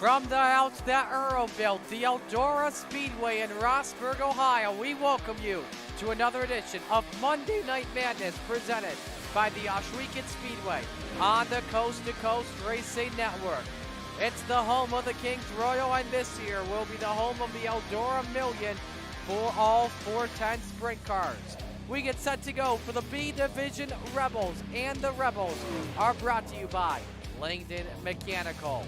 From the house that Earl built, the Eldora Speedway in Rossburg, Ohio, we welcome you to another edition of Monday Night Madness presented by the Ohsweken Speedway on the Coast to Coast Racing Network. It's the home of the Kings Royal, and this year will be the home of the Eldora Million for all 410 sprint cars. We get set to go for the B Division Rebels, and the Rebels are brought to you by Langdon Mechanical.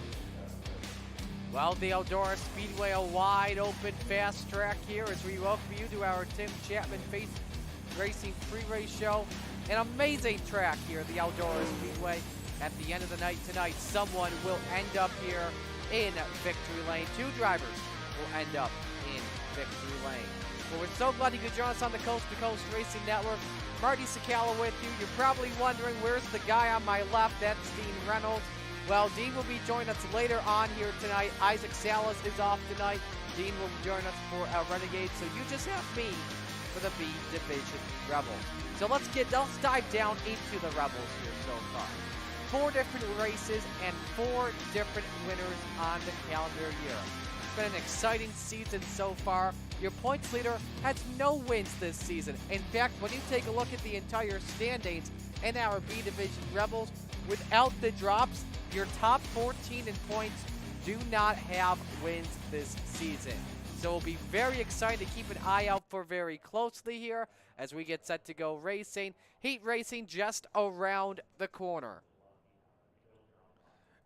Well, the Eldora Speedway, a wide open fast track here as we welcome you to our Tim Chapman Face Racing pre-race show. An amazing track here at the Eldora Speedway. At the end of the night tonight, someone will end up here in victory lane. Two drivers will end up in victory lane. Well, we're so glad you could join us on the Coast to Coast Racing Network. Marty Sakala with you. You're probably wondering, where's the guy on my left? That's Dean Reynolds. Well, Dean will be joining us later on here tonight. Isaac Salas is off tonight. Dean will join us for our Renegade. So you just have me for the B Division Rebels. So let's dive down into the Rebels here so far. 4 different races and 4 different winners on the calendar year. It's been an exciting season so far. Your points leader has no wins this season. In fact, when you take a look at the entire standings in our B Division Rebels, without the drops, your top 14 in points do not have wins this season. So we'll be very excited to keep an eye out for very closely here as we get set to go racing. Heat racing just around the corner.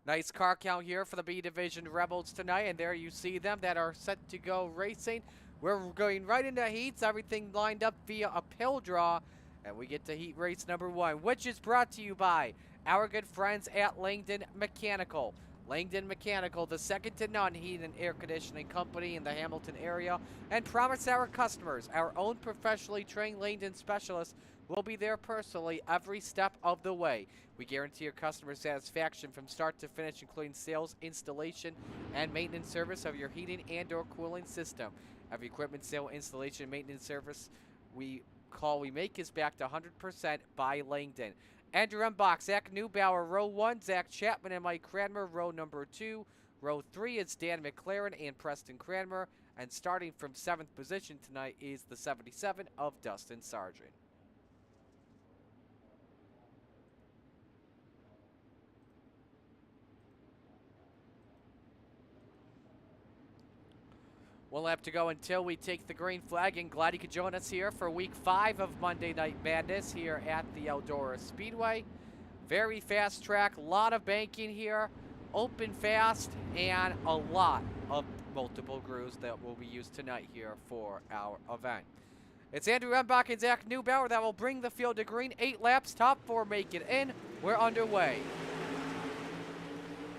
Nice car count here for the B Division Rebels tonight, and there you see them that are set to go racing. We're going right into heats, everything lined up via a pill draw, and we get to heat race number 1, which is brought to you by our good friends at Langdon Mechanical. Langdon Mechanical, the second to none heat and air conditioning company in the Hamilton area, and promise our customers our own professionally trained Langdon specialists will be there personally every step of the way. We guarantee your customer satisfaction from start to finish, including sales, installation, and maintenance service of your heating and or cooling system. Every equipment sale, installation, maintenance service we make is backed 100% by Langdon. Andrew Embach, Zach Neubauer, row 1, Zach Chapman and Mike Cranmer, row number 2. Row 3 is Dan McLaren and Preston Cranmer. And starting from 7th position tonight is the 77 of Dustin Sargent. We'll have to go until we take the green flag, and glad you could join us here for week 5 of Monday Night Madness here at the Eldora Speedway. Very fast track, a lot of banking here, open fast, and a lot of multiple grooves that will be used tonight here for our event. It's Andrew Embach and Zach Neubauer that will bring the field to green. 8 laps, top 4 make it in. We're underway.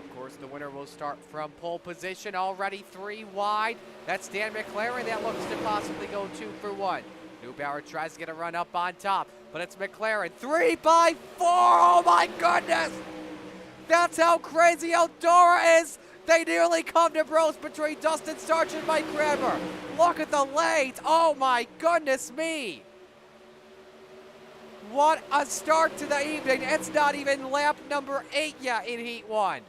Of course, the winner will start from pole position, already 3 wide. That's Dan McLaren. That looks to possibly go 2 for 1. Neubauer tries to get a run up on top, but it's McLaren. 3 by 4. Oh my goodness! That's how crazy Eldora is. They nearly come to blows between Dustin Sargent and Mike Cranmer. Look at the lanes. Oh my goodness me. What a start to the evening. It's not even lap number 8 yet in Heat 1.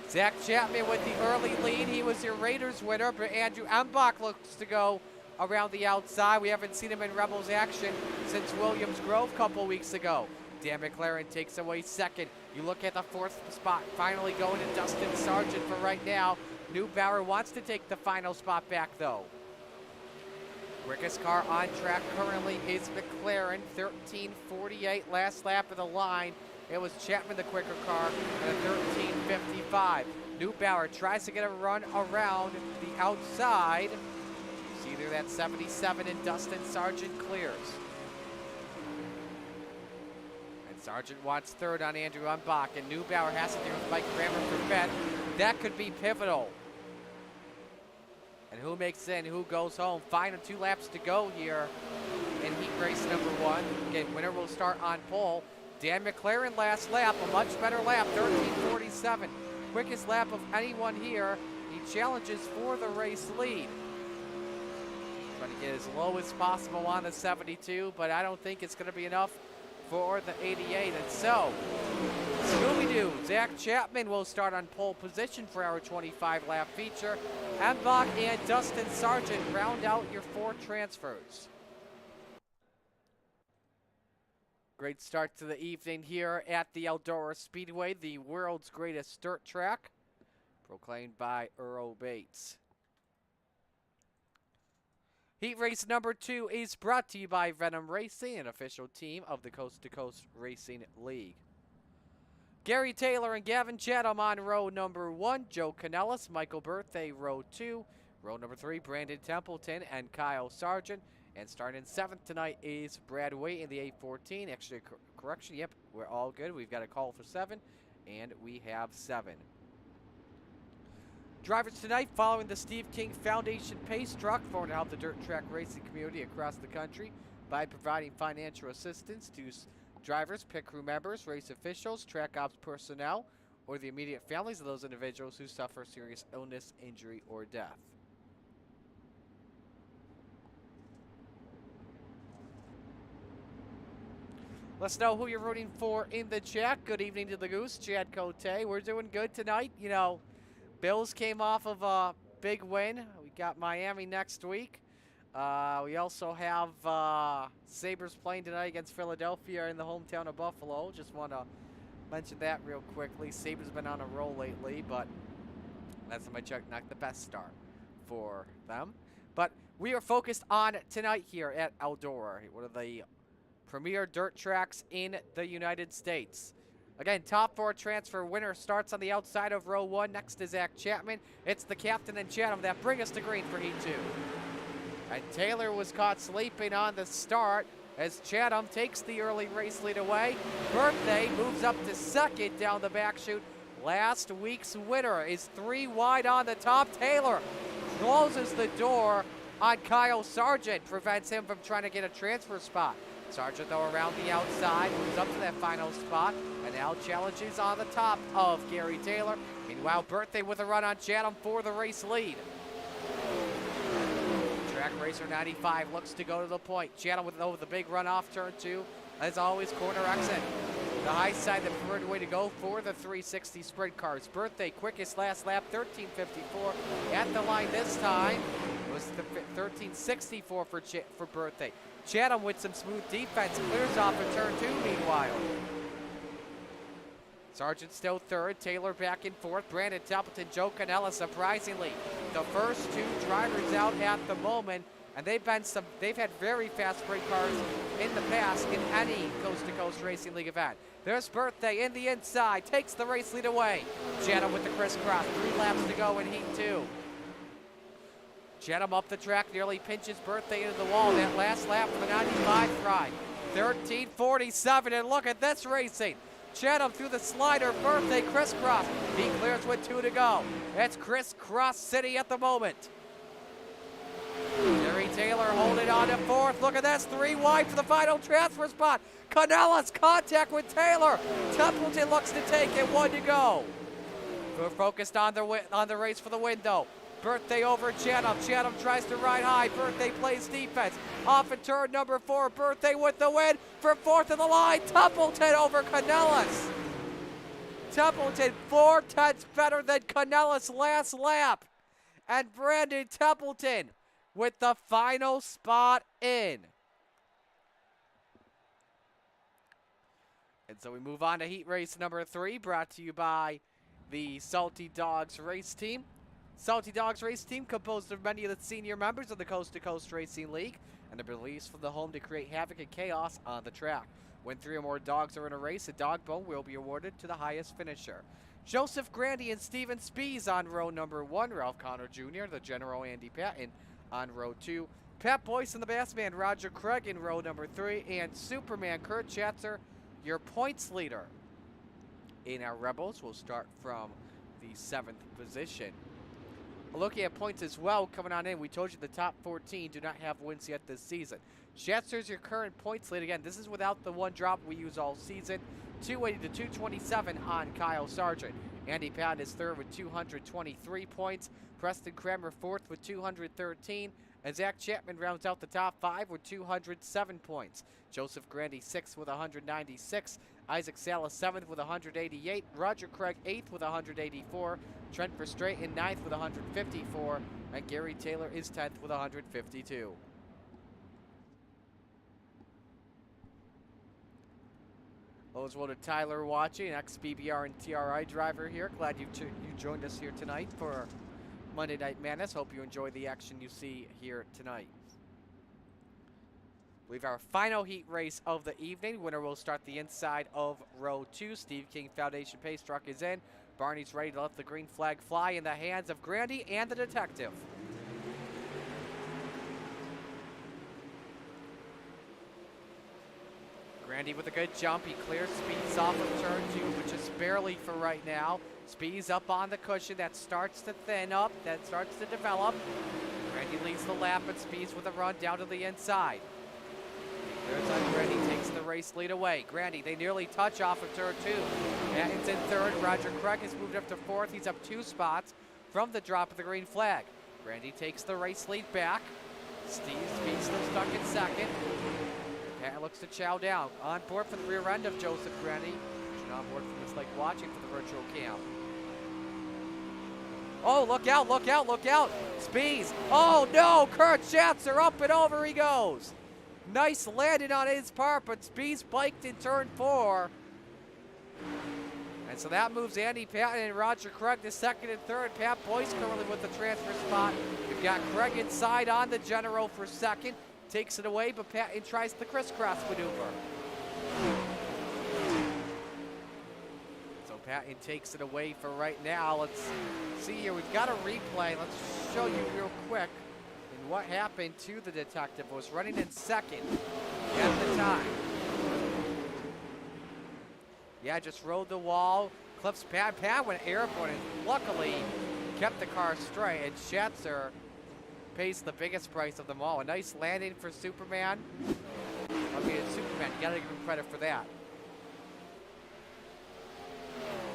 Zach Chapman with the early lead. He was your Raiders winner, but Andrew Embach looks to go around the outside. We haven't seen him in Rebels action since Williams Grove a couple weeks ago. Dan McLaren takes away 2nd. You look at the 4th spot, finally going to Dustin Sargent for right now. Neubauer wants to take the final spot back, though. Quickest car on track currently is McLaren, 13:48, last lap of the line. It was Chapman, the quicker car, at a 13:55. Neubauer tries to get a run around the outside. It's either that 77 and Dustin Sargent clears. And Sargent wants 3rd on Andrew Embach, and Neubauer has to deal with Mike Cranmer for fifth. That could be pivotal. And who makes it in, who goes home? Final 2 laps to go here in heat race number 1. Again, winner will start on pole. Dan McLaren last lap, a much better lap, 13:47. Quickest lap of anyone here. He challenges for the race lead. Trying to get as low as possible on the 72, but I don't think it's going to be enough for the 88. And so, Scooby-Doo, Zach Chapman will start on pole position for our 25-lap feature. Embach and Dustin Sargent round out your 4 transfers. Great start to the evening here at the Eldora Speedway, the world's greatest dirt track, proclaimed by Earl Bates. Heat race number 2 is brought to you by Venom Racing, an official team of the Coast to Coast Racing League. Gary Taylor and Gavin Chatham on row number 1. Joe Canellis, Michael Birthday, row 2. Row number 3, Brandon Templeton and Kyle Sargent. And starting in 7th tonight is Brad Waite in the 814. Actually, correction, yep, we're all good. We've got a call for 7, and we have 7. Drivers tonight following the Steve King Foundation Pace Truck, for to help the dirt track racing community across the country by providing financial assistance to drivers, pit crew members, race officials, track ops personnel, or the immediate families of those individuals who suffer serious illness, injury, or death. Let's know who you're rooting for in the chat. Good evening to the Goose, Chad Cote. We're doing good tonight. You know, Bills came off of a big win. We got Miami next week. We also have Sabres playing tonight against Philadelphia in the hometown of Buffalo. Just want to mention that real quickly. Sabres been on a roll lately, but that's my check, not the best start for them. But we are focused on tonight here at Eldora, one of the premier dirt tracks in the United States. Again, top 4 transfer winner starts on the outside of row 1 next to Zach Chapman. It's the captain and Chatham that bring us to green for Heat 2. And Taylor was caught sleeping on the start as Chatham takes the early race lead away. Birthday moves up to 2nd down the back chute. Last week's winner is 3 wide on the top. Taylor closes the door on Kyle Sargent, prevents him from trying to get a transfer spot. Sargent, though, around the outside, moves up to that final spot, and now challenges on the top of Gary Taylor. Meanwhile, Birthday with a run on Chatham for the race lead. Track Racer 95 looks to go to the point. Chatham with the big run off turn 2. As always, corner exit. The high side, the preferred way to go for the 360 sprint cars. Birthday, quickest last lap, 13:54. At the line this time was the 13:64 for Birthday. Chatham with some smooth defense clears off a turn 2 meanwhile. Sargent still 3rd, Taylor back in 4th, Brandon Templeton, Joe Canella surprisingly the first 2 drivers out at the moment, and they've had very fast sprint cars in the past in any coast-to-coast racing league event. There's Birthday in the inside, takes the race lead away. Chatham with the crisscross, 3 laps to go in Heat 2. Chatham up the track, nearly pinches Birthday into the wall. That last lap for the 95 ride. 13:47, and look at this racing. Chatham through the slider, Birthday crisscross. He clears with 2 to go. It's crisscross city at the moment. Gary Taylor holding on to 4th. Look at this, 3 wide for the final transfer spot. Canellas contact with Taylor. Templeton looks to take it, 1 to go. We're focused on the race for the win, though. Birthday over Chatham. Chatham tries to ride high. Birthday plays defense. Off in turn number 4. Birthday with the win for 4th in the line. Templeton over Canellas. Templeton 4/10 better than Canellas last lap. And Brandon Templeton with the final spot in. And so we move on to heat race number 3, brought to you by the Salty Dogs race team. Salty Dogs race team composed of many of the senior members of the Coast to Coast Racing League, and they're released from the home to create havoc and chaos on the track. When 3 or more dogs are in a race, a dog bone will be awarded to the highest finisher. Joseph Grandy and Steven Spees on row number 1. Ralph Connor Jr., the General Andy Patton on row 2. Pat Boyce and the Bassman Roger Craig in row number 3. And Superman Kurt Schatzer, your points leader. In our Rebels, we'll start from the 7th position. Looking at points as well coming on in, we told you the top 14 do not have wins yet this season. Schatzer's your current points lead. Again, this is without the 1 drop we use all season. 280 to 227 on Kyle Sargent. Andy Patton is 3rd with 223 points. Preston Kramer 4th with 213. And Zach Chapman rounds out the top 5 with 207 points. Joseph Grandy 6th with 196. Isaac Salas 7th with 188. Roger Craig 8th with 184. Trent Verstraeten 9th with 154. And Gary Taylor is 10th with 152. Hello as well to Tyler watching, ex-BBR and TRI driver here. Glad you joined us here tonight for Monday Night Madness. Hope you enjoy the action you see here tonight. We have our final heat race of the evening. Winner will start the inside of row 2. Steve King Foundation pace truck is in. Barney's ready to let the green flag fly in the hands of Grandy and the detective. Grandy with a good jump. He clears Speeds off of turn 2, but just barely for right now. Speeds up on the cushion. That starts to thin up. That starts to develop. Grandy leads the lap, but Speeds with a run down to the inside. There's on Grandy, takes the race lead away. Grandy, they nearly touch off of turn 2. Patton's in 3rd. Roger Craig has moved up to 4th. He's up 2 spots from the drop of the green flag. Grandy takes the race lead back. Speeds still stuck in 2nd. Patton looks to chow down. On board for the rear end of Joseph Grandy. On board from this lake watching for the virtual cam. Oh, look out, look out, look out. Speeds. Oh no, Kurt Schatzer, up and over he goes. Nice landing on his part, but Speeds biked in turn 4. And so that moves Andy Patton and Roger Craig to 2nd and 3rd. Pat Boyce currently with the transfer spot. We've got Craig inside on the General for 2nd. Takes it away, but Patton tries the crisscross maneuver. So Patton takes it away for right now. Let's see here. We've got a replay. Let's show you real quick. And what happened to the detective was running in 2nd at the time. Yeah, just rode the wall. Clips Pat went airborne and luckily kept the car straight. And Schatzer pays the biggest price of them all. A nice landing for Superman. I mean, it's Superman. You gotta give him credit for that.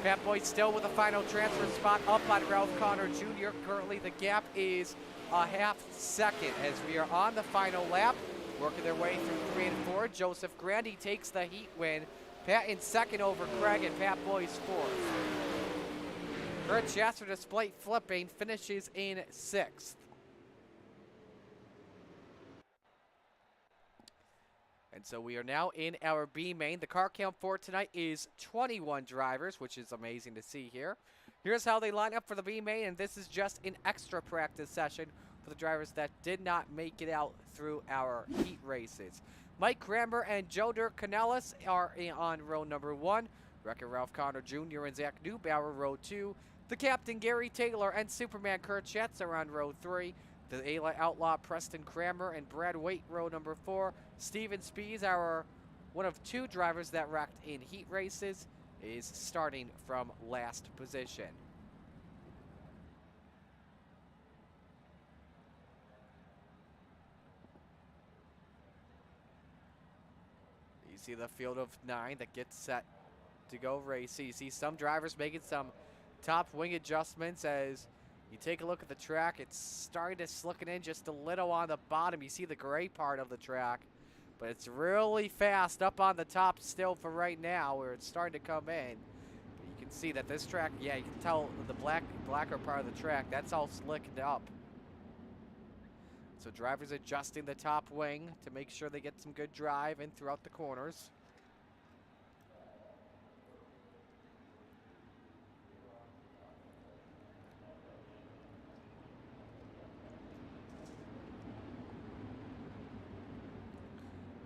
Pat Boyd still with a final transfer spot up on Ralph Connor Jr. Currently, the gap is a half second as we are on the final lap. Working their way through 3 and 4. Joseph Grandy takes the heat win. Pat in 2nd over Craig and Pat Boyce 4th. Kurt Schatzer, despite flipping, finishes in 6th. And so we are now in our B main. The car count for tonight is 21 drivers, which is amazing to see here. Here's how they line up for the B main, and this is just an extra practice session for the drivers that did not make it out through our heat races. Mike Kramer and Joe Dirk Canellis are on row number 1. Wrecker Ralph Connor Jr. and Zach Neubauer, row 2. The captain, Gary Taylor, and Superman Kurt Schatzer on row 3. The Outlaw, Preston Kramer, and Brad Waite, row number 4. Steven Spees, our one of 2 drivers that wrecked in heat races, is starting from last position. You see the field of 9 that gets set to go race. So you see some drivers making some top wing adjustments as you take a look at the track. It's starting to slick in just a little on the bottom. You see the gray part of the track, but it's really fast up on the top still for right now where it's starting to come in. But you can see that this track, yeah, you can tell the blacker part of the track, that's all slicked up. So drivers adjusting the top wing to make sure they get some good drive in throughout the corners.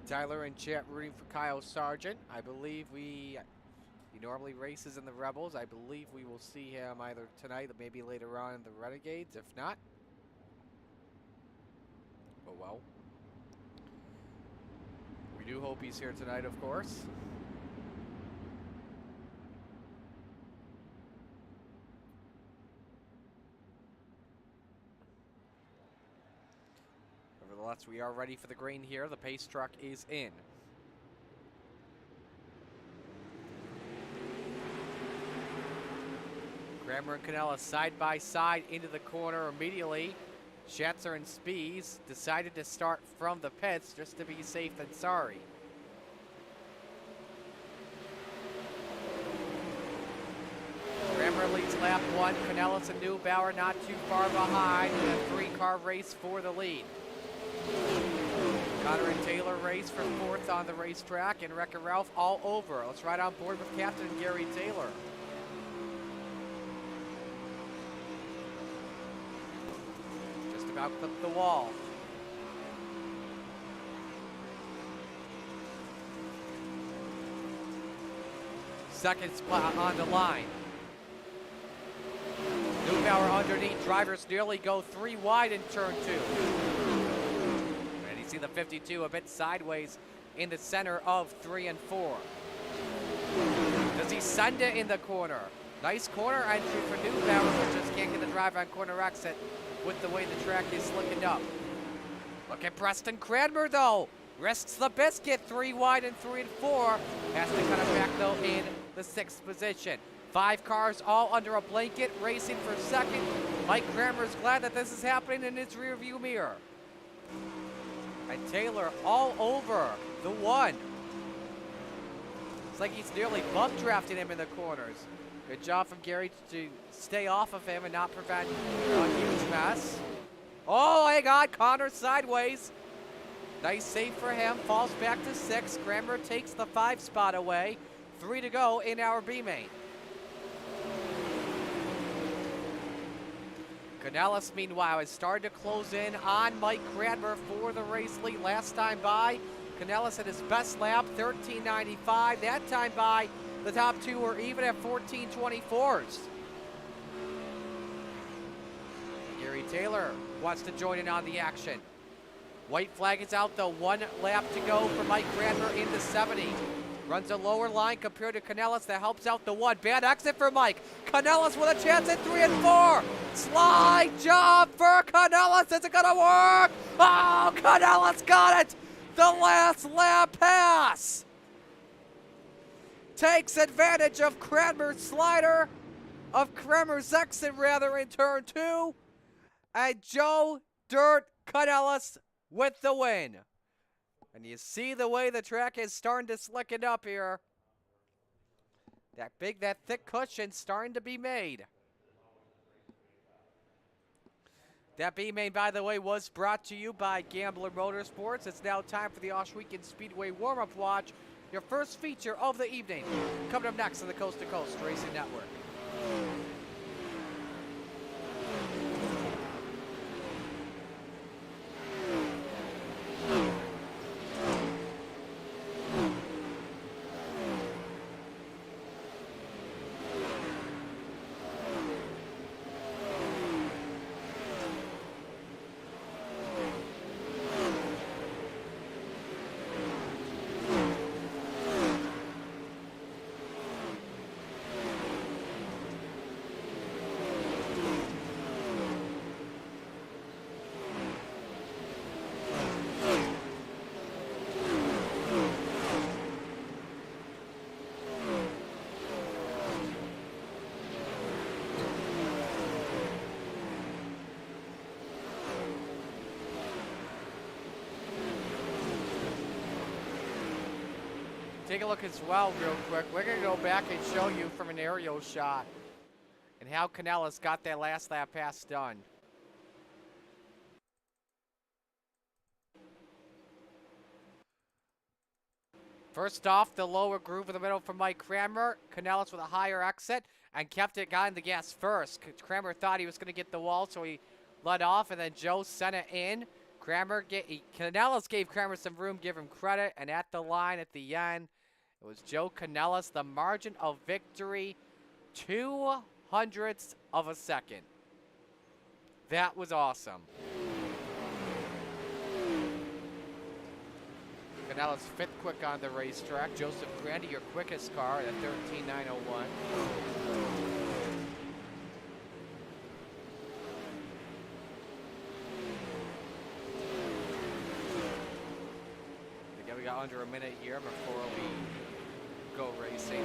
Tyler and chat rooting for Kyle Sargent. I believe he normally races in the Rebels. I believe we will see him either tonight or maybe later on in the Renegades. If not, oh well. We do hope he's here tonight, of course. Nevertheless, we are ready for the green here. The pace truck is in. Kramer and Canella side by side into the corner immediately. Schatzer and Spies decided to start from the pits just to be safe than sorry. Kramer leads lap 1. Canellis and Neubauer not too far behind in a 3-car race for the lead. Connor and Taylor race for 4th on the racetrack, and Wreck-It Ralph all over. Let's ride on board with Captain Gary Taylor. Just about clipped the wall. Second spot on the line. Neubauer underneath. Drivers nearly go 3 wide in turn 2. And you see the 52 a bit sideways in the center of 3 and 4. Does he send it in the corner? Nice corner entry for Neubauer, but just can't get the driver on corner exit with the way the track is slickened up. Look at Preston Cranmer though. Risks the biscuit, 3 wide and 3 and 4. Has to cut it back though in the 6th position. 5 cars all under a blanket, racing for second. Mike Kramer's glad that this is happening in his rearview mirror. And Taylor all over the 1. It's like he's nearly bump drafting him in the corners. Good job from Gary to stay off of him and not prevent a huge mess. Oh my God, Connor sideways. Nice save for him, falls back to 6. Kramer takes the 5 spot away. 3 to go in our B main. Canellis, meanwhile, has started to close in on Mike Cranmer for the race lead. Last time by, Canellis at his best lap, 13.95. That time by, the top 2 were even at 14.24s. Gary Taylor wants to join in on the action. White flag is out, though. 1 lap to go for Mike Cranmer in the 70. Runs a lower line compared to Canellis. That helps out the 1. Bad exit for Mike. Canellis with a chance at 3 and 4. Slide job for Canellis. Is it going to work? Oh, Canellis got it. The last lap pass. Takes advantage of Cranmer's slider, of Kramer's exit rather, in turn 2. And Joe Dirt Canellis with the win. And you see the way the track is starting to slicken up here. That thick cushion starting to be made. That B main, by the way, was brought to you by Gambler Motorsports. It's now time for the Ohsweken Speedway warm-up watch. Your first feature of the evening. Coming up next on the Coast to Coast Racing Network. Take a look as well real quick. We're going to go back and show you from an aerial shot and how Canellis got that last lap pass done. First off, the lower groove in the middle from Mike Cranmer. Canellis with a higher exit and got in the gas first. Cranmer thought he was going to get the wall, so he let off, and then Joe sent it in. Canellis gave Cranmer some room, give him credit, and at the line at the end, it was Joe Canellis. The margin of victory, 0.02 of a second. That was awesome. Canellis 5th quick on the racetrack. Joseph Grandy, your quickest car at 13.901. Again, we got under a minute here before we go racing.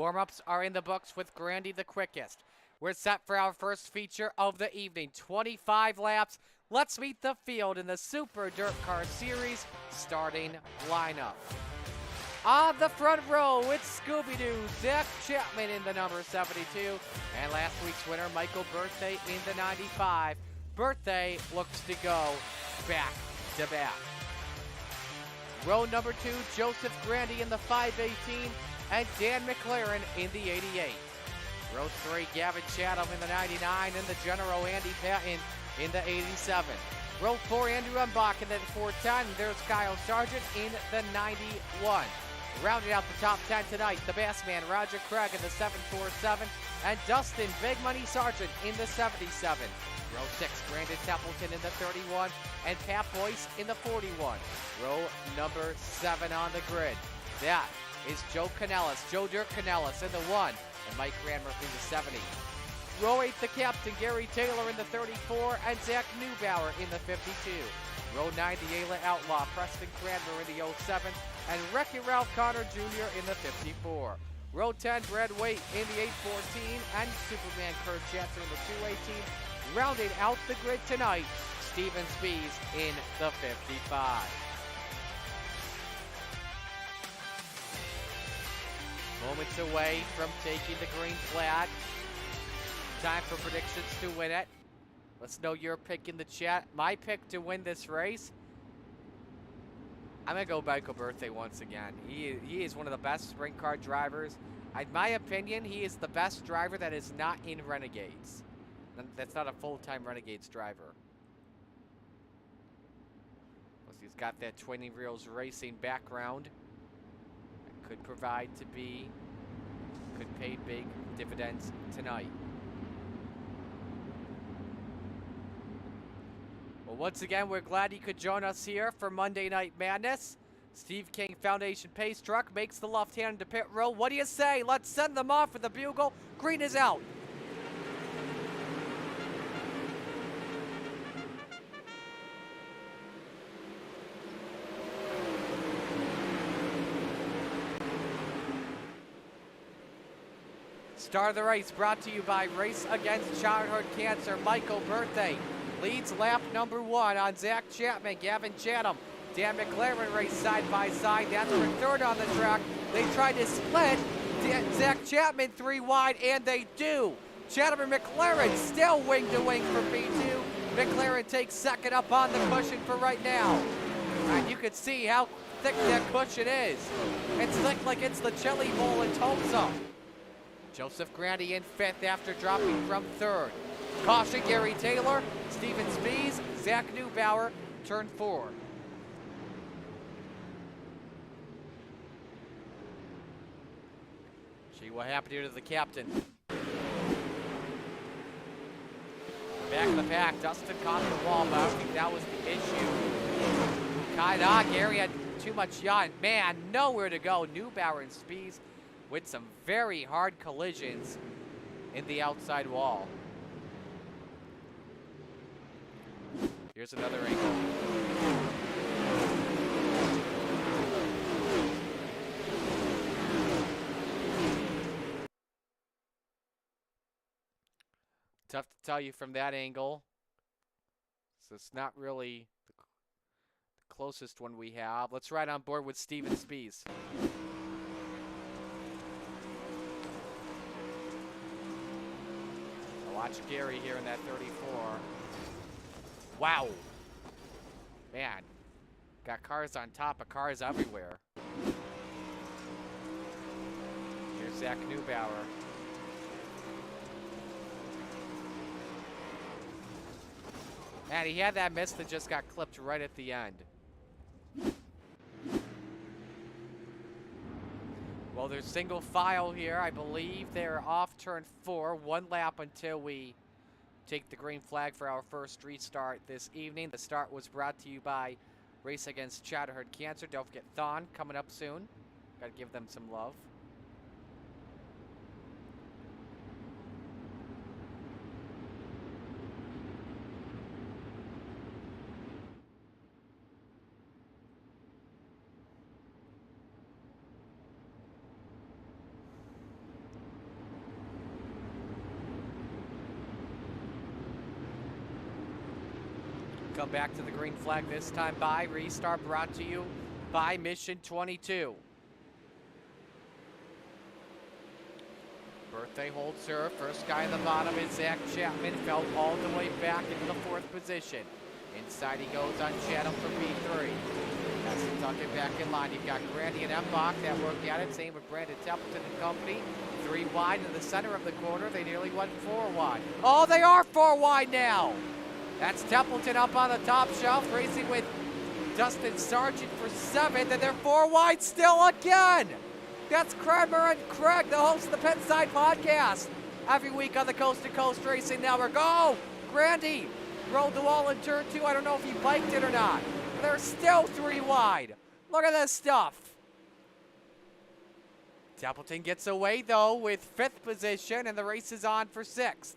Warm-ups are in the books with Grandy the quickest. We're set for our first feature of the evening, 25 laps. Let's meet the field in the Super Dirt Car Series starting lineup. On the front row, it's Scooby-Doo, Zach Chapman in the number 72, and last week's winner, Michael Birthday in the 95. Birthday looks to go back-to-back. Row number 2, Joseph Grandy in the 518, and Dan McLaren in the 88. Row 3, Gavin Chatham in the 99, and the General Andy Patton in the 87. Row 4, Andrew Umbach in the 410, and there's Kyle Sargent in the 91. Rounding out the top 10 tonight, the Bassman Roger Craig in the 747, and Dustin Big Money Sargent in the 77. Row 6, Brandon Templeton in the 31, and Pat Boyce in the 41. Row number 7 on the grid. That is Joe Dirk Canellis in the 1, and Mike Ranmer in the 70. Row 8, the captain, Gary Taylor in the 34, and Zach Neubauer in the 52. Row 9, the Ayla Outlaw, Preston Cranmer in the 07, and Wreck-It Ralph Connor Jr. in the 54. Row 10, Brad Waite in the 814, and Superman Kurt Chatzer in the 218. Rounding out the grid tonight, Steven Spees in the 55. Moments away from taking the green flag. Time for predictions to win it. Let's know your pick in the chat. My pick to win this race, I'm going to go Michael Birthday once again. He is one of the best sprint car drivers. In my opinion, he is the best driver that is not in Renegades. That's not a full-time Renegades driver. Plus, he's got that Twinning Reels racing background. That could pay big dividends tonight. Well, once again, we're glad you could join us here for Monday Night Madness. Steve King Foundation Pace Truck makes the left hand into pit row. What do you say? Let's send them off with the bugle. Green is out. Start of the race brought to you by Race Against Childhood Cancer. Michael Birthday leads lap number 1 on Zach Chapman, Gavin Chatham. Dan McLaren race side by side. That's for third on the track. They tried to split Zach Chapman 3 wide, and they do. Chatham and McLaren still wing to wing for P2. McLaren takes second up on the cushion for right now. And you can see how thick that cushion is. It's thick like it's the Chili Bowl in Tulsa. Joseph Grandy in 5th after dropping from 3rd. Caution, Gary Taylor, Steven Spees, Zach Neubauer, turn 4. See what happened here to the captain. Back of the pack, Dustin caught the wall, but I don't think that was the issue. Gary had too much yaw, and man, nowhere to go. Neubauer and Spees with some very hard collisions in the outside wall. Here's another angle. Tough to tell you from that angle. So it's not really the closest one we have. Let's ride on board with Steven Spees. Watch Gary here in that 34. Wow. Man. Got cars on top of cars everywhere. Here's Zach Neubauer. Man, he had that miss that just got clipped right at the end. Well, there's single file here. I believe they're off turn 4. 1 lap until we take the green flag for our first restart this evening. The start was brought to you by Race Against Childhood Cancer. Don't forget Thon coming up soon. Got to give them some love. Come back to the green flag this time by Restart, brought to you by Mission 22. Birthday hold serve. First guy in the bottom is Zach Chapman. Fell all the way back into the 4th position. Inside he goes on Chatham for P3. Has to tuck it back in line. You've got Grandy and Embach that work at it. Same with Brandon Templeton and company. 3 wide in the center of the corner. They nearly went 4 wide. Oh, they are 4 wide now. That's Templeton up on the top shelf, racing with Dustin Sargent for 7th, and they're 4 wide still again. That's Kramer and Craig, the hosts of the Penn Side Podcast. Every week on the Coast to Coast Racing Network. Go! Grandy rolled the wall in turn 2. I don't know if he biked it or not. They're still 3 wide. Look at this stuff. Templeton gets away, though, with 5th position, and the race is on for 6th.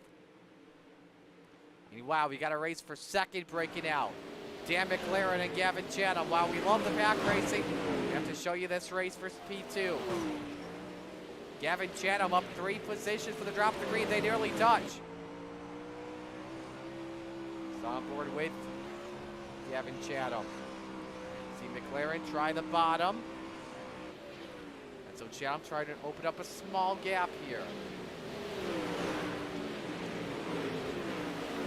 And wow, we got a race for 2nd breaking out. Dan McLaren and Gavin Chatham. While we love the pack racing, we have to show you this race for P2. Gavin Chatham up 3 positions for the drop of the green. They nearly touch. He's on board with Gavin Chatham. See McLaren try the bottom. And so Chatham tried to open up a small gap here.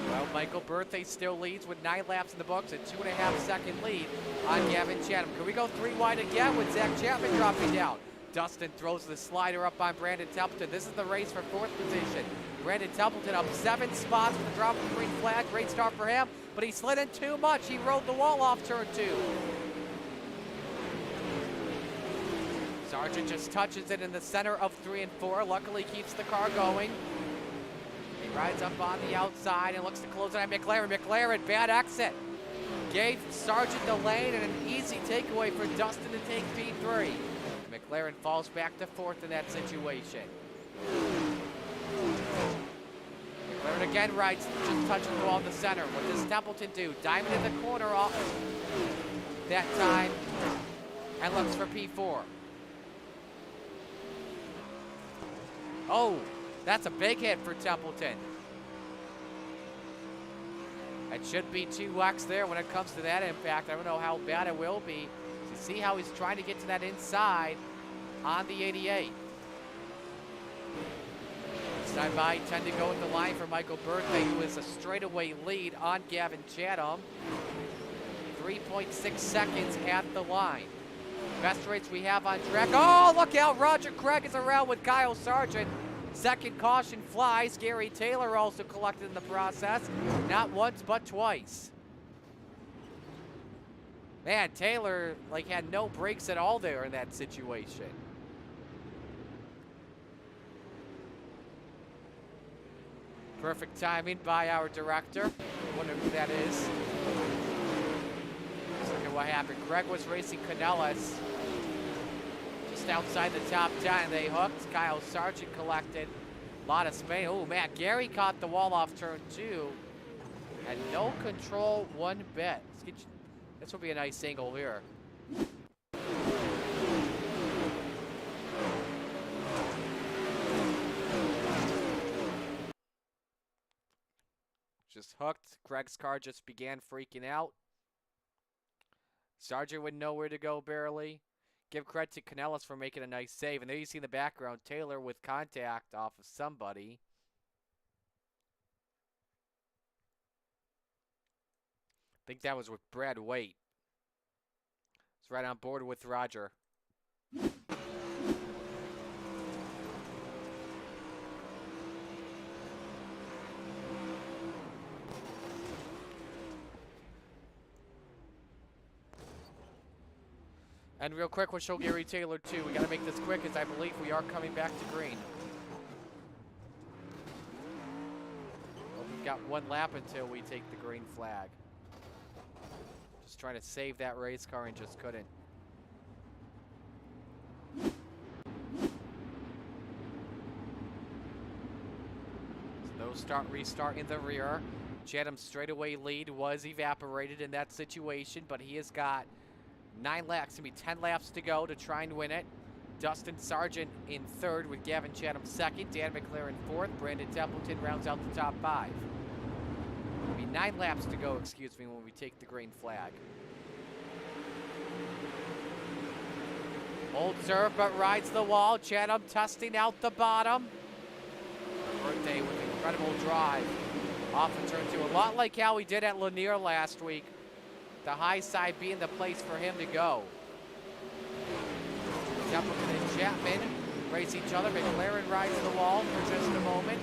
Well, Michael Birthday still leads with 9 laps in the books, a 2.5-second lead on Gavin Chatham. Can we go 3 wide again with Zach Chapman dropping down? Dustin throws the slider up on Brandon Templeton. This is the race for 4th position. Brandon Templeton up 7 spots for the drop of the green flag. Great start for him, but he slid in too much. He rolled the wall off turn 2. Sargent just touches it in the center of 3 and 4. Luckily keeps the car going. He rides up on the outside and looks to close it on McLaren. McLaren, bad exit. Gave Sargent the lane and an easy takeaway for Dustin to take P3. McLaren falls back to 4th in that situation. McLaren again rides, just touches the wall in the center. What does Templeton do? Diamond in the corner off that time and looks for P4. Oh, that's a big hit for Templeton. It should be 2X there when it comes to that impact. I don't know how bad it will be. You see how he's trying to get to that inside on the 88. This time by, tend to go with the line for Michael Birthday, who is a straightaway lead on Gavin Chatham. 3.6 seconds at the line. Best rates we have on track. Oh, look out. Roger Craig is around with Kyle Sargent. 2nd caution flies. Gary Taylor also collected in the process. Not once, but twice. Man, Taylor had no brakes at all there in that situation. Perfect timing by our director. Wonder who that is. Let's look at what happened. Craig was racing Canellis just outside the top 10. They hooked. Kyle Sargent collected. A lot of space. Oh, man. Gary caught the wall off turn 2. Had no control one bit. This will be a nice angle here. Just hooked. Craig's car just began freaking out. Sargent with nowhere to go barely. Give credit to Canellis for making a nice save. And there you see in the background, Taylor with contact off of somebody. I think that was with Brad Waite. He's right on board with Roger. And real quick, we'll show Gary Taylor too. We got to make this quick as I believe we are coming back to green. Well, we've got 1 lap until we take the green flag. Just trying to save that race car and just couldn't. No start, restart in the rear. Chatham's straightaway lead was evaporated in that situation, but he has got 9 laps, gonna be 10 laps to go to try and win it. Dustin Sargent in 3rd with Gavin Chatham 2nd. Dan McLaren 4th. Brandon Templeton rounds out the top 5. It'll be 9 laps to go, excuse me, when we take the green flag. Old serve, but rides the wall. Chatham testing out the bottom. Birthday with an incredible drive. Off of turn 2. A lot like how he did at Lanier last week. The high side being the place for him to go. Templeton and Chapman race each other. McLaren rides the wall for just a moment.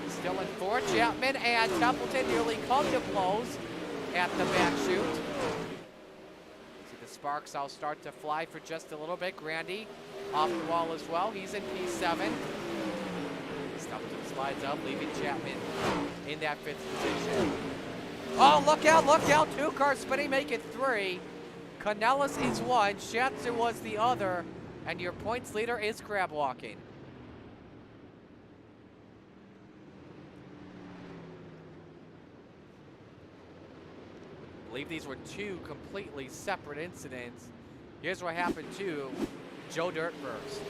Still in fourth. Chapman and Templeton nearly come to blows at the back chute. See the sparks all start to fly for just a little bit. Grandy off the wall as well. He's in P7. Templeton slides up, leaving Chapman in that 5th position. Oh, look out, look out. 2 cars spinning, make it 3. Canellis is 1. Schatzer was the other. And your points leader is crab walking. I believe these were 2 completely separate incidents. Here's what happened to Joe Dirt first.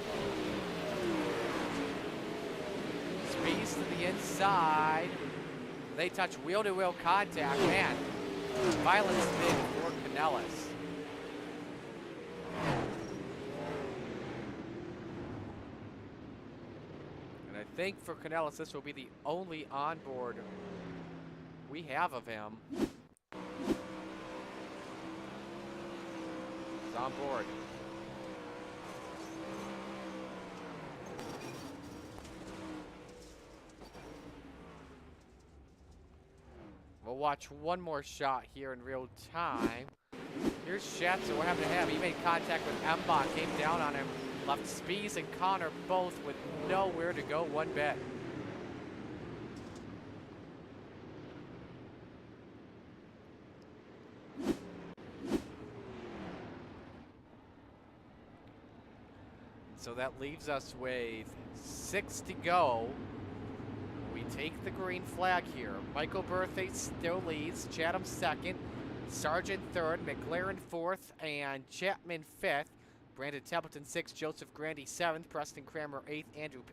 Speeds to the inside. They touch wheel-to-wheel contact. Man, violence big for Canellis. And I think for Canellis, this will be the only onboard we have of him. He's on board. We'll watch one more shot here in real time. Here's Schatzer. What happened to him? He made contact with Mbach, came down on him, left Spies and Connor both with nowhere to go one bit. So that leaves us with 6 to go. We take the green flag here. Michael Berthay still leads. Chatham 2nd. Sargent 3rd. McLaren 4th. And Chapman 5th. Brandon Templeton 6th. Joseph Grandy 7th. Preston Kramer 8th.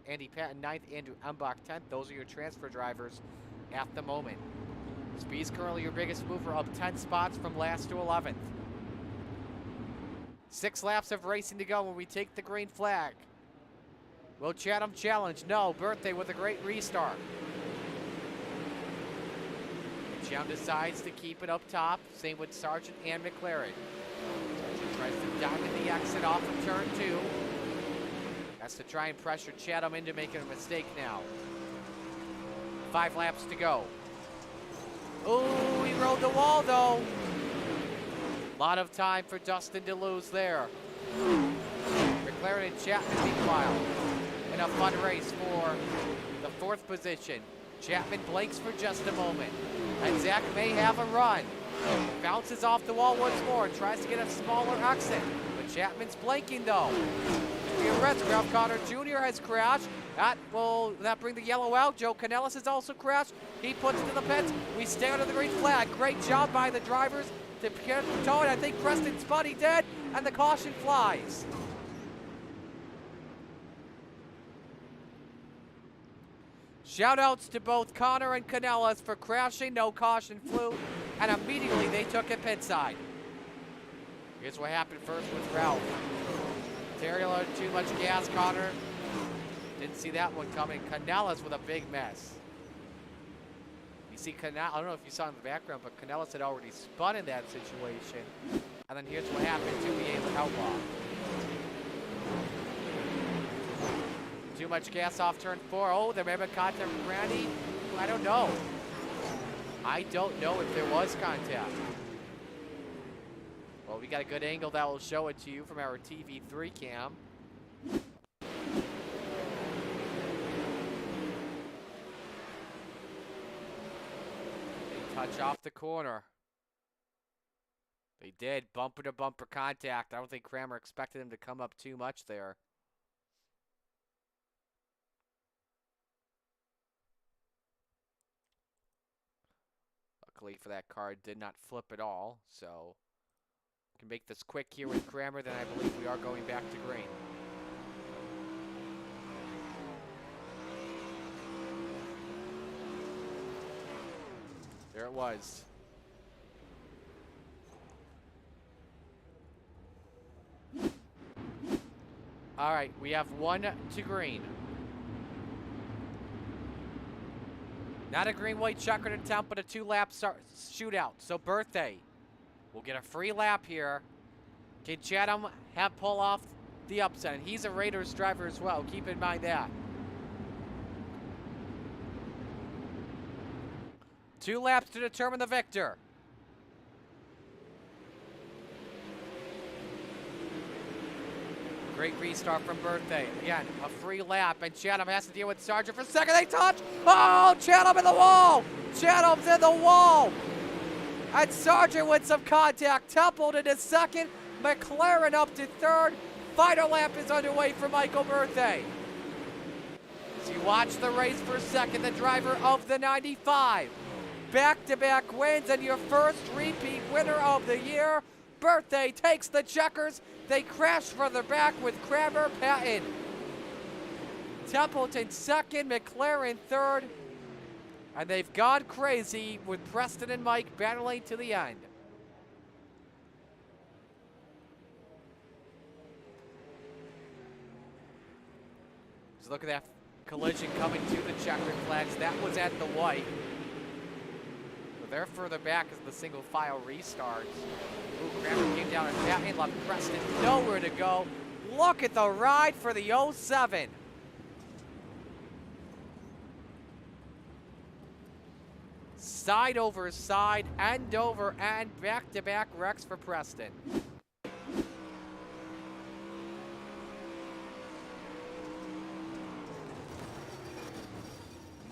Andy Patton 9th. Andrew Umbach 10th. Those are your transfer drivers at the moment. Speed's currently your biggest mover, up 10 spots from last to 11th. 6 laps of racing to go when we take the green flag. Will Chatham challenge? No. Birthday with a great restart. Chatham decides to keep it up top. Same with Sargent and McLaren. Sargent tries to diamond the exit off of turn 2. Has to try and pressure Chatham into making a mistake now. 5 laps to go. Oh, he rode the wall though. A lot of time for Dustin to lose there. McLaren and Chapman meanwhile in a fun race for the 4th position. Chapman blinks for just a moment. And Zach may have a run. Bounces off the wall once more. Tries to get a smaller exit. But Chapman's blinking though. Ralph Connor Jr. has crashed. Will that bring the yellow out? Joe Canellis has also crashed. He puts it to the pits. We stay under the green flag. Great job by the drivers to get the toe. I think Preston Spuddy did. And the caution flies. Shout-outs to both Connor and Canellis for crashing. No caution flew. And immediately they took it pit side. Here's what happened first with Ralph. Terrier too much gas. Connor didn't see that one coming. Canellis with a big mess. You see Canellis, I don't know if you saw in the background, but Canellis had already spun in that situation. And then here's what happened to the Outlaw. Too much gas off turn 4. Oh, there may have been contact with Randy. I don't know. I don't know if there was contact. Well, we got a good angle that will show it to you from our TV3 cam. They touch off the corner. They did. Bumper to bumper contact. I don't think Kramer expected him to come up too much there. Luckily for that car, did not flip at all, so can make this quick here with Kramer, then I believe we are going back to green. There it was. All right, we have 1 to green. Not a green-white checkered attempt, but a 2-lap shootout. So Birthday will get a free lap here. Can Chatham pull off the upset? And he's a Raiders driver as well. Keep in mind that. 2 laps to determine the victor. Great restart from Birthday. Again, a free lap, and Chatham has to deal with Sargent for second. They touch. Oh, Chatham in the wall. Chatham's in the wall. And Sargent with some contact. Templeton is second. McLaren up to third. Final lap is underway for Michael Birthday. As you watch the race for second, the driver of the 95. Back-to-back wins and your first repeat winner of the year. Birthday takes the checkers. They crash further back with Kramer, Patton. Templeton second, McLaren third. And they've gone crazy with Preston and Mike battling to the end. Just look at that collision coming to the checkered flags. That was at the white. But they're further back as the single file restarts. Ooh, Kramer came down and Patton left Preston nowhere to go. Look at the ride for the 07. Side over side, end over end, back-to-back wrecks for Preston.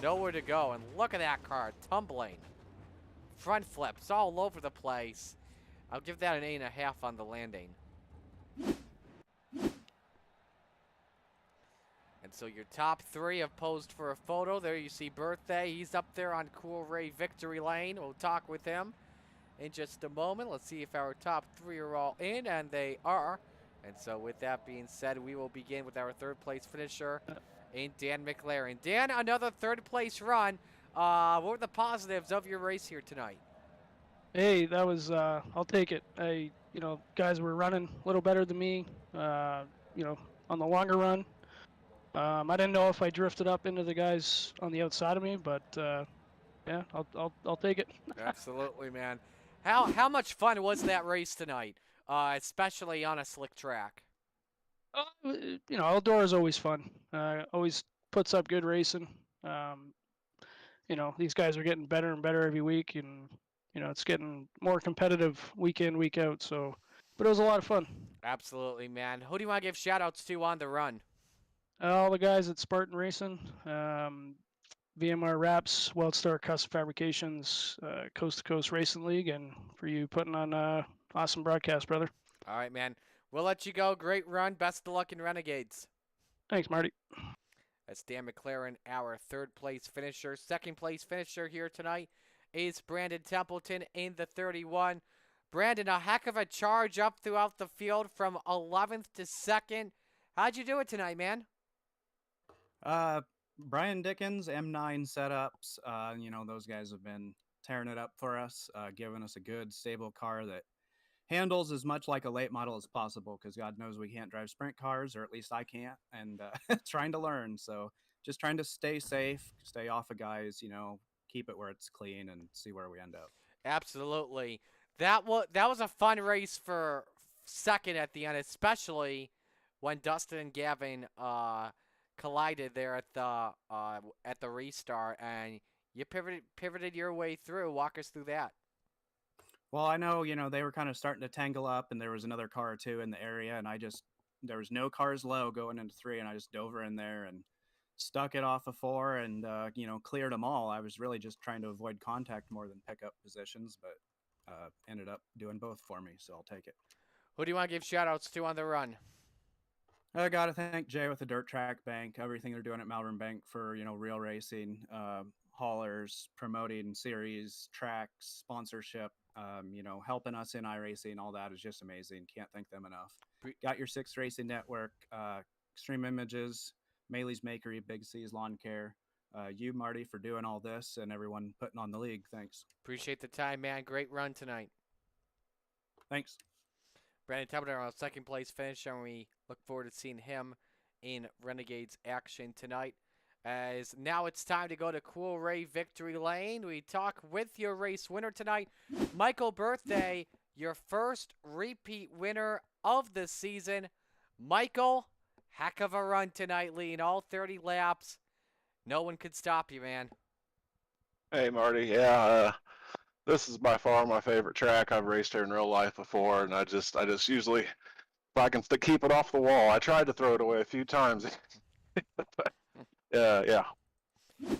Nowhere to go, and look at that car tumbling. Front flips all over the place. I'll give that an 8.5 on the landing. And so your top 3 have posed for a photo. There you see Birthday. He's up there on Cool Ray Victory Lane. We'll talk with him in just a moment. Let's see if our top 3 are all in, and they are. And so with that being said, we will begin with our third place finisher in Dan McLaren. Dan, another third place run. What were the positives of your race here tonight? Hey, that was, I'll take it. Guys were running a little better than me, on the longer run. I didn't know if I drifted up into the guys on the outside of me, but yeah, I'll take it. Absolutely, man. How much fun was that race tonight, especially on a slick track? Outdoor is always fun. Always puts up good racing. These guys are getting better and better every week, and it's getting more competitive week in, week out. So, but it was a lot of fun. Absolutely, man. Who do you want to give shout-outs to on the run? All the guys at Spartan Racing, VMR Wraps, Weldstar Custom Fabrications, Coast to Coast Racing League, and for you putting on awesome broadcast, brother. All right, man. We'll let you go. Great run. Best of luck in Renegades. Thanks, Marty. That's Dan McLaren, our third place finisher. Second place finisher here tonight is Brandon Templeton in the 31. Brandon, a heck of a charge up throughout the field from 11th to 2nd. How'd you do it tonight, man? Brian Dickens, M9 setups. Those guys have been tearing it up for us, giving us a good, stable car that handles as much like a late model as possible, because God knows we can't drive sprint cars, or at least I can't, and trying to learn. So just trying to stay safe, stay off of guys, keep it where it's clean, and see where we end up. Absolutely. That was a fun race for second at the end, especially when Dustin and Gavin collided there at the restart, and you pivoted your way through. Walk us through that. Well, I know, they were kind of starting to tangle up, and there was another car or two in the area, and there was no cars low going into 3, and I just dove in there and stuck it off of 4 and, cleared them all. I was really just trying to avoid contact more than pick up positions, but ended up doing both for me, so I'll take it. Who do you want to give shout-outs to on the run? I got to thank Jay with the Dirt Track Bank, everything they're doing at Malvern Bank for, real racing, haulers, promoting series, tracks, sponsorship, helping us in iRacing, all that is just amazing. Can't thank them enough. Got your 6 Racing Network, Extreme Images, Maley's Makery, Big C's Lawn Care, you, Marty, for doing all this, and everyone putting on the league. Thanks. Appreciate the time, man. Great run tonight. Thanks. Brandon Templeton, our second place finisher, and we look forward to seeing him in Renegades action tonight. As now it's time to go to Cool Ray Victory Lane. We talk with your race winner tonight, Michael Birthday, your first repeat winner of the season. Michael, heck of a run tonight, leading all 30 laps. No one could stop you, man. Hey, Marty. Yeah, this is by far my favorite track. I've raced here in real life before, and I just usually, if I can keep it off the wall, I tried to throw it away a few times. Yeah.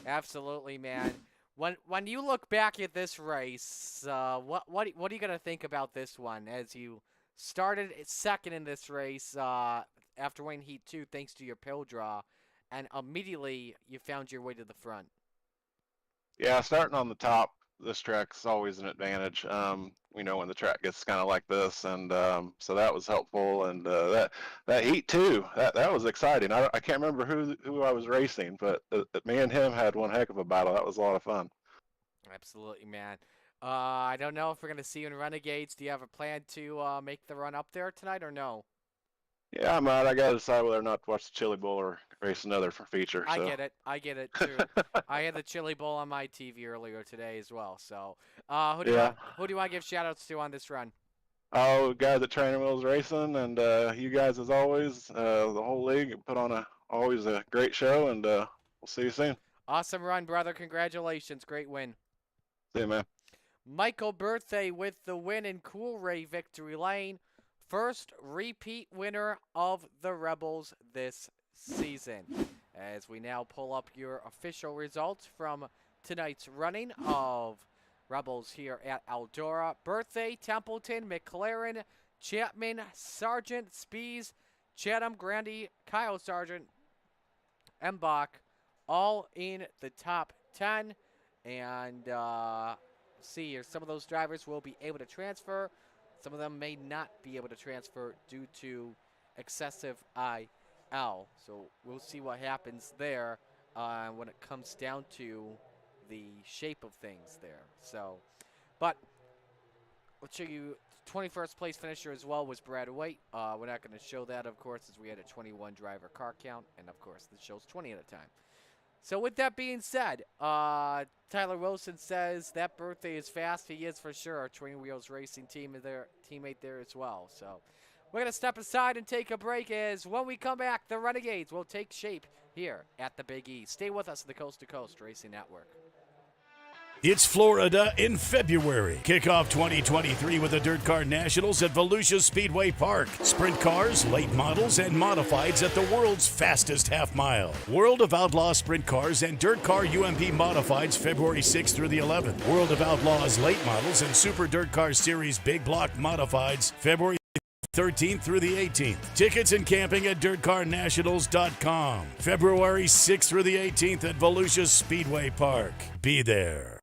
Absolutely, man. When you look back at this race, what are you gonna think about this one as you started second in this race after winning Heat 2 thanks to your pill draw, and immediately you found your way to the front? Yeah, starting on the top, this track's always an advantage. When the track gets kind of like this, and so that was helpful. And that Heat 2, that was exciting. I can't remember who I was racing, but me and him had one heck of a battle. That was a lot of fun. Absolutely, man. I don't know if we're gonna see you in Renegades. Do you have a plan to make the run up there tonight or no? Yeah, I might. I gotta decide whether or not to watch the Chili Bowl or race another feature. I So. get it too. I had the Chili Bowl on my TV earlier today as well. So, who do you want to give shout outs to on this run? Oh, guys at Training Wheels Racing, and you guys as always, the whole league put on always a great show, and we'll see you soon. Awesome run, brother. Congratulations. Great win. See you, man. Michael Birthday with the win in Cool Ray Victory Lane. First repeat winner of the Rebels this season. As we now pull up your official results from tonight's running of Rebels here at Eldora. Birthday, Templeton, McLaren, Chapman, Sargent, Spees, Chatham, Grandy, Kyle Sargent, Mbach, all in the top 10. And see here, some of those drivers will be able to transfer. Some of them may not be able to transfer due to excessive IL. So we'll see what happens there when it comes down to the shape of things there. So, but we'll show you 21st place finisher as well was Brad White. We're not going to show that, of course, as we had a 21 driver car count. And, of course, this shows 20 at a time. So with that being said, Tyler Wilson says that Birthday is fast. He is for sure. Training Wheels Racing teammate there as well. So we're going to step aside and take a break as when we come back, the Renegades will take shape here at the Big E. Stay with us at the Coast to Coast Racing Network. It's Florida in February. Kick off 2023 with the Dirt Car Nationals at Volusia Speedway Park. Sprint cars, late models, and modifieds at the world's fastest half mile. World of Outlaw Sprint Cars and Dirt Car UMP Modifieds February 6th through the 11th. World of Outlaws late models and Super Dirt Car Series Big Block Modifieds February 13th through the 18th. Tickets and camping at dirtcarnationals.com. February 6th through the 18th at Volusia Speedway Park. Be there.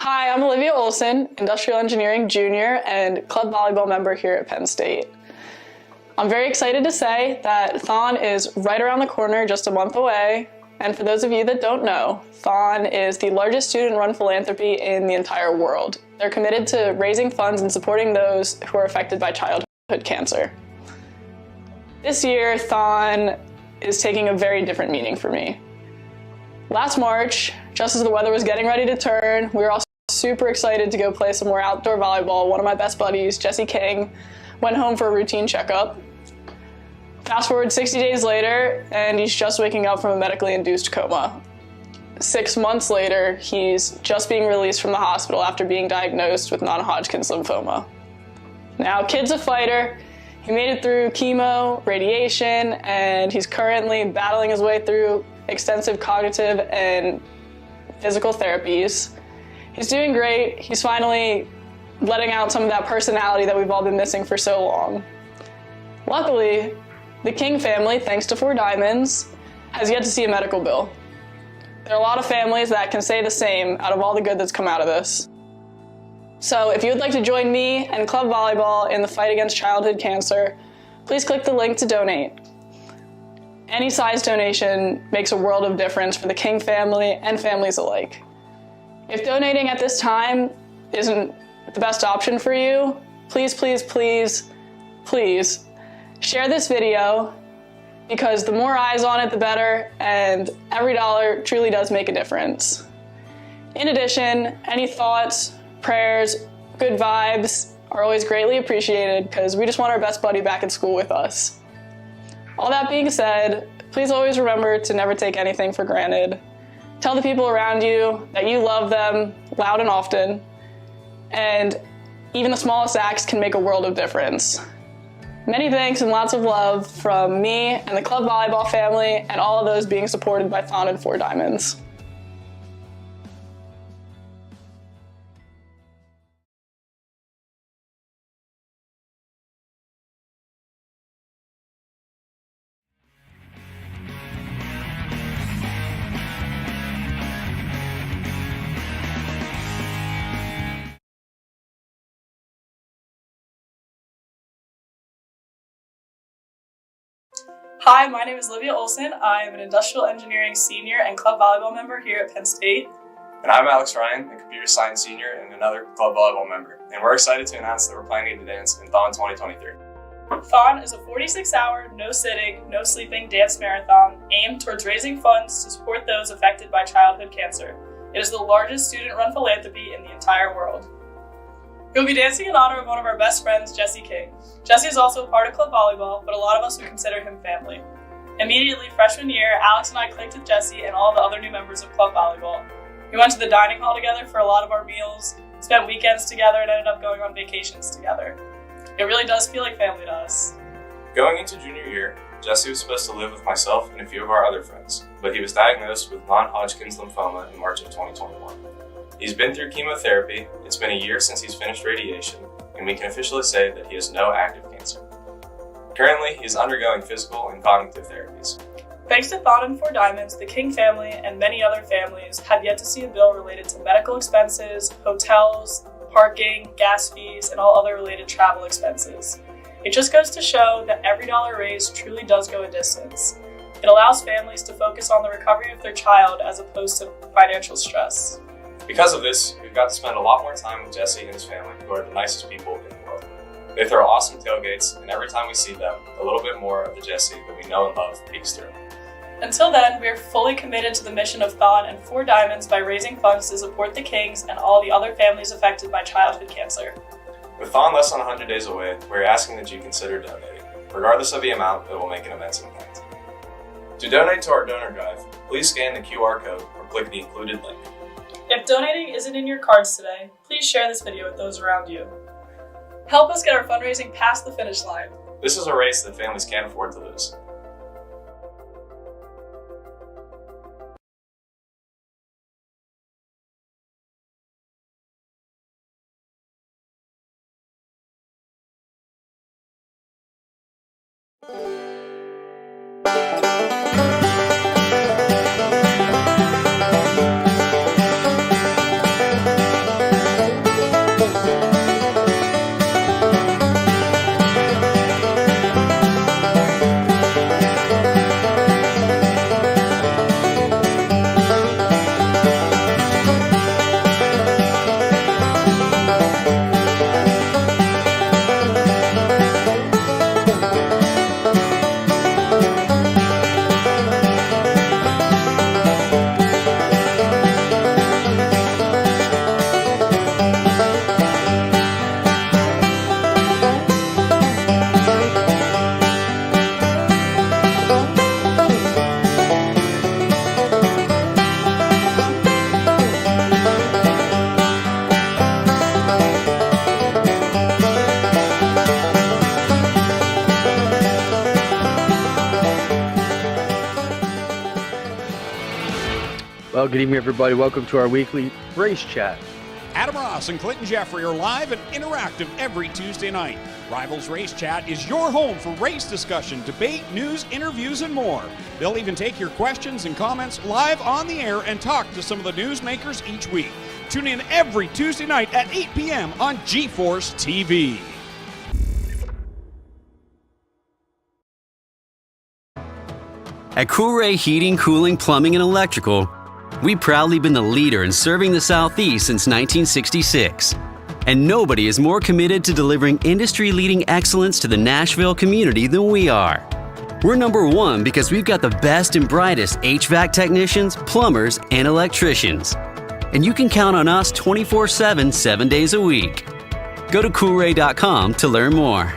Hi, I'm Olivia Olson, Industrial Engineering Junior and club volleyball member here at Penn State. I'm very excited to say that Thon is right around the corner, just a month away. And for those of you that don't know, Thon is the largest student-run philanthropy in the entire world. They're committed to raising funds and supporting those who are affected by childhood cancer. This year, Thon is taking a very different meaning for me. Last March, just as the weather was getting ready to turn, we were all super excited to go play some more outdoor volleyball. One of my best buddies, Jesse King, went home for a routine checkup. Fast forward 60 days later, and he's just waking up from a medically induced coma. 6 months later, he's just being released from the hospital after being diagnosed with non-Hodgkin's lymphoma. Now, kid's a fighter. He made it through chemo, radiation, and he's currently battling his way through extensive cognitive and physical therapies. He's doing great. He's finally letting out some of that personality that we've all been missing for so long. Luckily, the King family, thanks to 4 Diamonds, has yet to see a medical bill. There are a lot of families that can say the same out of all the good that's come out of this. So if you would like to join me and Club Volleyball in the fight against childhood cancer, please click the link to donate. Any size donation makes a world of difference for the King family and families alike. If donating at this time isn't the best option for you, please, please, please, please share this video, because the more eyes on it, the better, and every dollar truly does make a difference. In addition, any thoughts, prayers, good vibes are always greatly appreciated, because we just want our best buddy back at school with us. All that being said, please always remember to never take anything for granted. Tell the people around you that you love them loud and often, and even the smallest acts can make a world of difference. Many thanks and lots of love from me and the Club Volleyball family, and all of those being supported by Thon and 4 Diamonds. Hi, my name is Olivia Olson. I am an industrial engineering senior and club volleyball member here at Penn State. And I'm Alex Ryan, a computer science senior and another club volleyball member. And we're excited to announce that we're planning to dance in Thon 2023. Thon is a 46-hour, no sitting, no sleeping dance marathon aimed towards raising funds to support those affected by childhood cancer. It is the largest student-run philanthropy in the entire world. We'll be dancing in honor of one of our best friends, Jesse King. Jesse is also a part of club volleyball, but a lot of us would consider him family. Immediately, freshman year, Alex and I clicked with Jesse and all the other new members of club volleyball. We went to the dining hall together for a lot of our meals, spent weekends together, and ended up going on vacations together. It really does feel like family to us. Going into junior year, Jesse was supposed to live with myself and a few of our other friends, but he was diagnosed with non-Hodgkin's lymphoma in March of 2021. He's been through chemotherapy, it's been a year since he's finished radiation, and we can officially say that he has no active cancer. Currently, he is undergoing physical and cognitive therapies. Thanks to Thon and 4 Diamonds, the King family and many other families have yet to see a bill related to medical expenses, hotels, parking, gas fees, and all other related travel expenses. It just goes to show that every dollar raised truly does go a distance. It allows families to focus on the recovery of their child as opposed to financial stress. Because of this, we've got to spend a lot more time with Jesse and his family, who are the nicest people in the world. They throw awesome tailgates, and every time we see them, a little bit more of the Jesse that we know and love peeks through. Until then, we are fully committed to the mission of Thon and 4 Diamonds by raising funds to support the Kings and all the other families affected by childhood cancer. With Thon less than 100 days away, we're asking that you consider donating. Regardless of the amount, it will make an immense impact. To donate to our donor drive, please scan the QR code or click the included link. If donating isn't in your cards today, please share this video with those around you. Help us get our fundraising past the finish line. This is a race that families can't afford to lose. Well, good evening, everybody. Welcome to our weekly race chat. Adam Ross and Clinton Jeffrey are live and interactive every Tuesday night. Rivals Race Chat is your home for race discussion, debate, news, interviews, and more. They'll even take your questions and comments live on the air and talk to some of the newsmakers each week. Tune in every Tuesday night at 8 p.m. on GeForce TV. At Coolray Heating, Cooling, Plumbing, and Electrical, we've proudly been the leader in serving the Southeast since 1966. And nobody is more committed to delivering industry-leading excellence to the Nashville community than we are. We're number one because we've got the best and brightest HVAC technicians, plumbers, and electricians. And you can count on us 24/7, 7 days a week. Go to Coolray.com to learn more.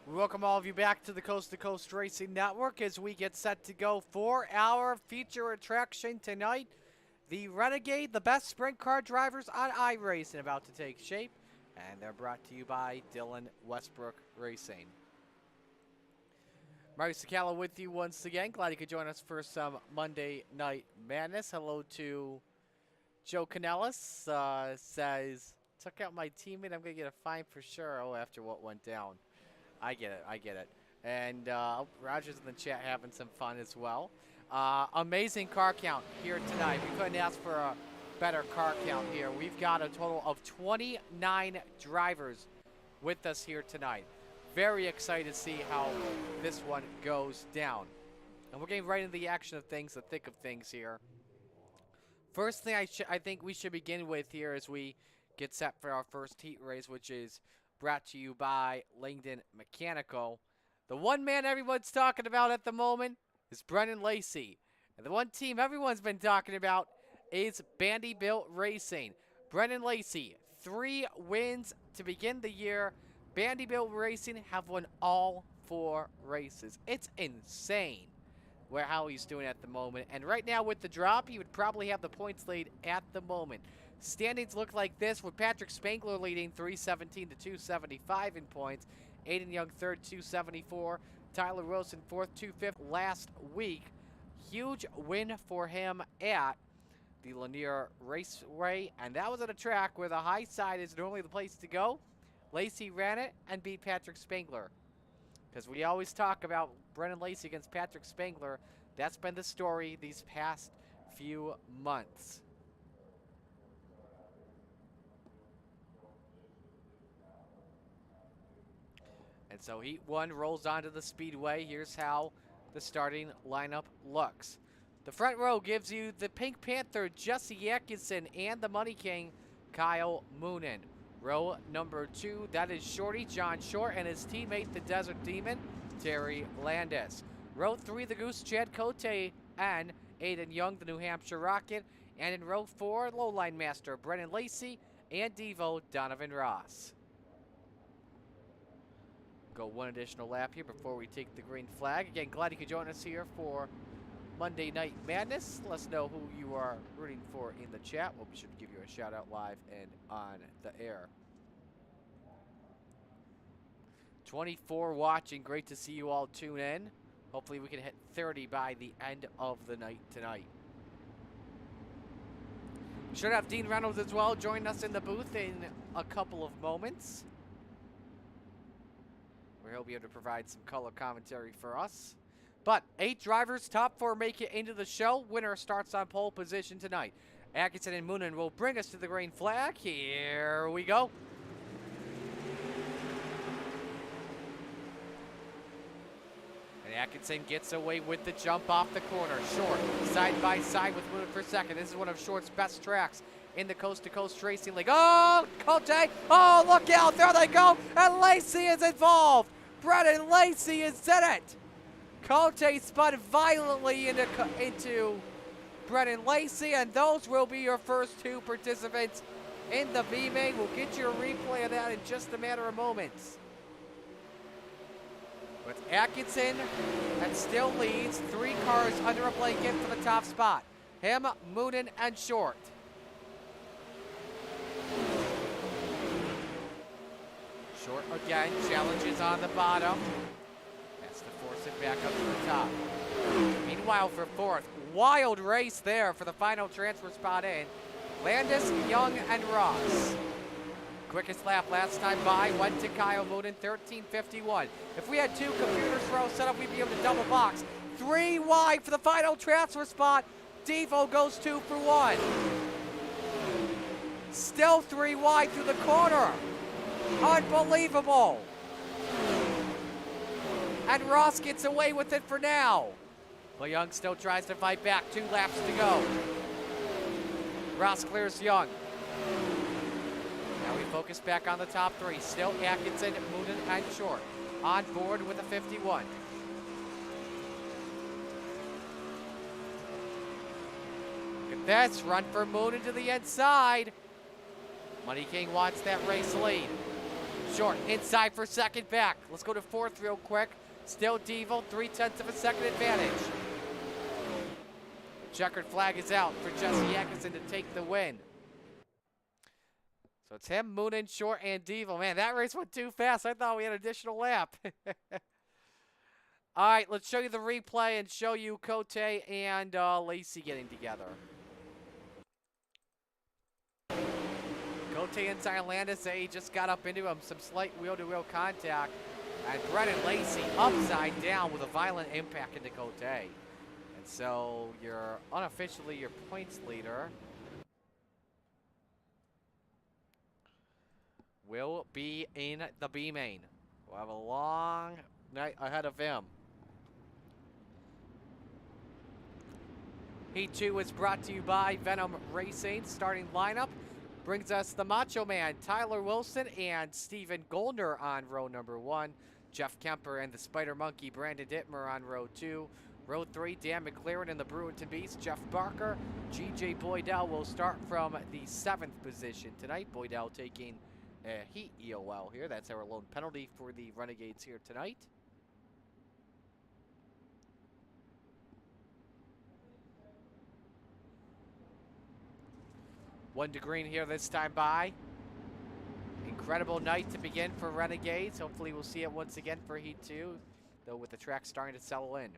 We welcome all of you back to the Coast to Coast Racing Network as we get set to go for our feature attraction tonight. The Renegade, the best sprint car drivers on iRacing, about to take shape. And they're brought to you by Dylan Westbrook Racing. Marty Sakala with you once again. Glad you could join us for some Monday Night Madness. Hello to Joe Canellis. Says, took out my teammate. I'm going to get a fine for sure. Oh, after what went down. I get it. And Roger's in the chat having some fun as well. Amazing car count here tonight. We couldn't ask for a better car count here. We've got a total of 29 drivers with us here tonight. Very excited to see how this one goes down. And we're getting right into the action of things, the thick of things here. First thing I think we should begin with here as we get set for our first heat race, which is brought to you by Langdon Mechanical. The one man everyone's talking about at the moment is Brennan Lacey. And the one team everyone's been talking about is Vanderbilt Racing. Brennan Lacey, 3 wins to begin the year. Vanderbilt Racing have won all 4 races. It's insane how he's doing at the moment. And right now with the drop, he would probably have the points lead at the moment. Standings look like this, with Patrick Spangler leading 317 to 275 in points. Aiden Young third, 274. Tyler Wilson fourth, 250 last week. Huge win for him at the Lanier Raceway, and that was at a track where the high side is normally the place to go. Lacey ran it and beat Patrick Spangler. Because we always talk about Brennan Lacey against Patrick Spangler. That's been the story these past few months. And so Heat 1 rolls onto the speedway. Here's how the starting lineup looks. The front row gives you the Pink Panther, Jesse Atkinson, and the Money King, Kyle Moonen. Row number 2, that is Shorty John Short and his teammate, the Desert Demon, Terry Landis. Row 3, the Goose, Chad Cote and Aiden Young, the New Hampshire Rocket. And in row 4, Lowline Master, Brennan Lacey, and Devo, Donovan Ross. Go one additional lap here before we take the green flag. Again, glad you could join us here for Monday Night Madness. Let us know who you are rooting for in the chat. We'll be sure to give you a shout out live and on the air. 24 watching. Great to see you all tune in. Hopefully we can hit 30 by the end of the night tonight. We should have Dean Reynolds as well join us in the booth in a couple of moments, where he'll be able to provide some color commentary for us. But 8 drivers, top 4 make it into the show. Winner starts on pole position tonight. Atkinson and Moonen will bring us to the green flag. Here we go. And Atkinson gets away with the jump off the corner. Short, side by side with Moonen for second. This is one of Short's best tracks in the coast-to-coast racing league. Oh, Cote. Oh, look out. There they go. And Lacey is involved. Brennan Lacey is in it. Cote spun violently into Brennan Lacey, and those will be your first 2 participants in the B-Main. We'll get you a replay of that in just a matter of moments. With Atkinson, that still leads 3 cars under a blanket for the top spot. Him, Moonen, and Short. Short again, challenges on the bottom. Has to force it back up to the top. Meanwhile, for 4th, wild race there for the final transfer spot in. Landis, Young, and Ross. Quickest lap last time by went to Kyle Moonen, 13:51. If we had 2 computers row set up, we'd be able to double box. 3 wide for the final transfer spot. Devo goes 2 for 1. Still 3 wide through the corner. Unbelievable. And Ross gets away with it for now. But Young still tries to fight back. 2 laps to go. Ross clears Young. Now we focus back on the top 3. Still Atkinson, Moonen, and Short. On board with a 51. Look at this. Run for Moonen to the inside. Money King wants that race lead. Short inside for second back. Let's go to 4th real quick. Still Devo, 0.3 of a second advantage. The checkered flag is out for Jesse Atkinson to take the win. So it's him, Moonen, Short, and Devo. Man, that race went too fast. I thought we had an additional lap. All right, let's show you the replay and show you Cote and Lacey getting together. Cote inside Landis, he just got up into him, some slight wheel-to-wheel contact. And Brennan Lacey upside down with a violent impact into Cote. And so you're unofficially your points leader will be in the B-Main. We'll have a long night ahead of him. Heat 2 is brought to you by Venom Racing. Starting lineup brings us the Macho Man, Tyler Wilson, and Steven Goldner on row number 1. Jeff Kemper and the Spider Monkey, Brandon Dittmer on row 2. Row 3, Dan McLaren and the Brewington Beast, Jeff Barker. G.J. Boydell will start from the 7th position tonight. Boydell taking a heat EOL here. That's our lone penalty for the Renegades here tonight. One to green here this time by. Incredible night to begin for Renegades. Hopefully we'll see it once again for Heat 2, though with the track starting to settle in.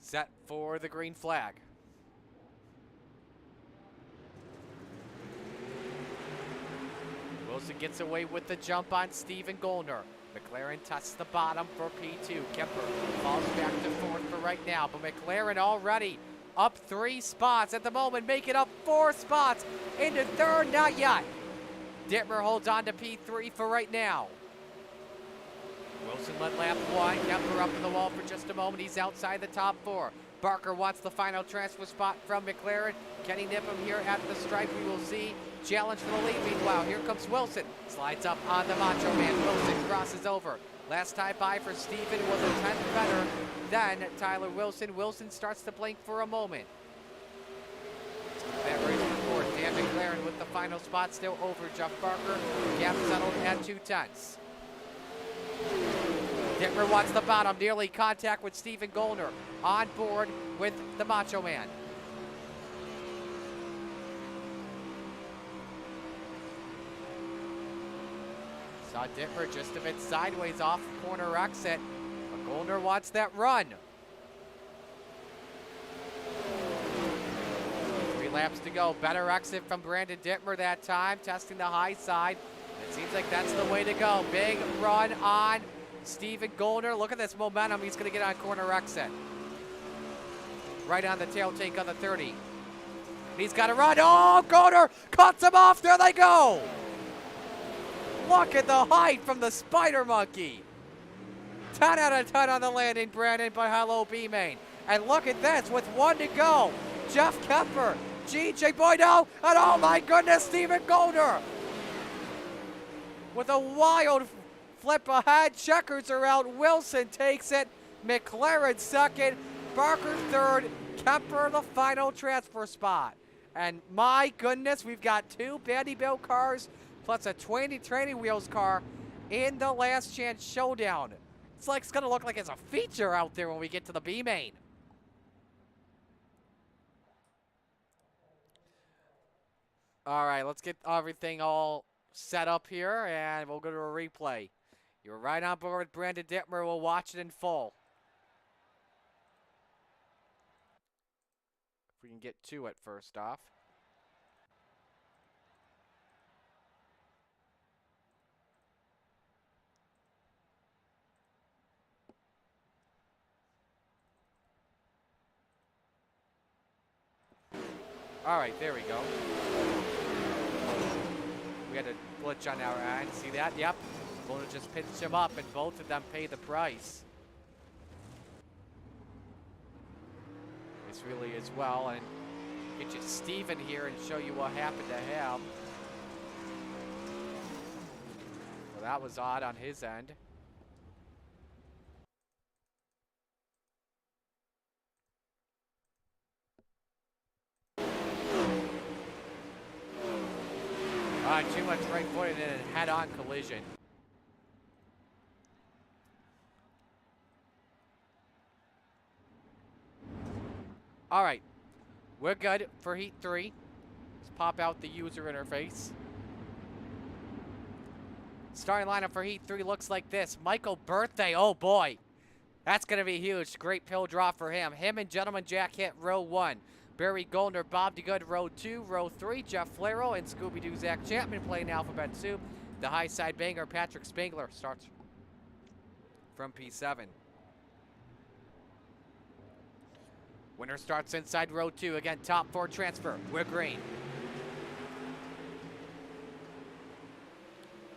Set for the green flag. Wilson gets away with the jump on Steven Goldner. McLaren tests the bottom for P2. Kemper falls back to 4th for right now, but McLaren already up 3 spots at the moment, making up 4 spots into 3rd, not yet. Dittmer holds on to P3 for right now. Wilson led lap 1. Kemper up in the wall for just a moment. He's outside the top 4. Barker wants the final transfer spot from McLaren. Can he nip him here at the stripe? We will see. Challenge for the lead. Meanwhile, here comes Wilson. Slides up on the Macho Man. Wilson crosses over. Last time by for Steven was a 10th better than Tyler Wilson. Wilson starts to blink for a moment. That race report. Dan McLaren with the final spot still over Jeff Barker. Gap settled at 2/10. Dittmer wants the bottom, nearly contact with Steven Goldner. On board with the Macho Man. Saw Dittmer just a bit sideways off corner exit, but Goldner wants that run. 3 laps to go. Better exit from Brandon Dittmer that time, testing the high side. It seems like that's the way to go. Big run on Steven Goldner. Look at this momentum. He's going to get on corner exit. Right on the tail tank on the 30. He's got to run. Oh, Goldner cuts him off. There they go. Look at the height from the Spider Monkey. 10 out of 10 on the landing, Brandon, but hello, B-Main. And look at this with 1 to go. Jeff Kemper, G.J. Boydell, and oh my goodness, Steven Goldner. With a wild flip ahead, checkers are out. Wilson takes it. McLaren 2nd. Barker 3rd. Kemper the final transfer spot. And my goodness, we've got 2 Vanderbilt cars plus a training wheels car in the last chance showdown. It's going to look like it's a feature out there when we get to the B-Main. All right, let's get everything all set up here, and we'll go to a replay. You're right on board with Brandon Dittmer. We'll watch it in full. If we can get to it first off. All right, there we go. We had a glitch on our end. See that? Yep. Goldner just pinched him up, and both of them pay the price. This really is well, and get you Steven here and show you what happened to him. Well, that was odd on his end. Too much right foot and a head-on collision. All right, we're good for Heat 3. Let's pop out the user interface. Starting lineup for Heat 3 looks like this. Michael Birthday, oh boy. That's going to be huge. Great pill draw for him. Him and Gentleman Jack hit row 1. Barry Goldner, Bob DeGood, row 2. Row 3, Jeff Flero and Scooby-Doo Zach Chapman playing alphabet soup. The high side banger, Patrick Spangler, starts from P7. Winner starts inside row 2. Again, top 4 transfer. We're green.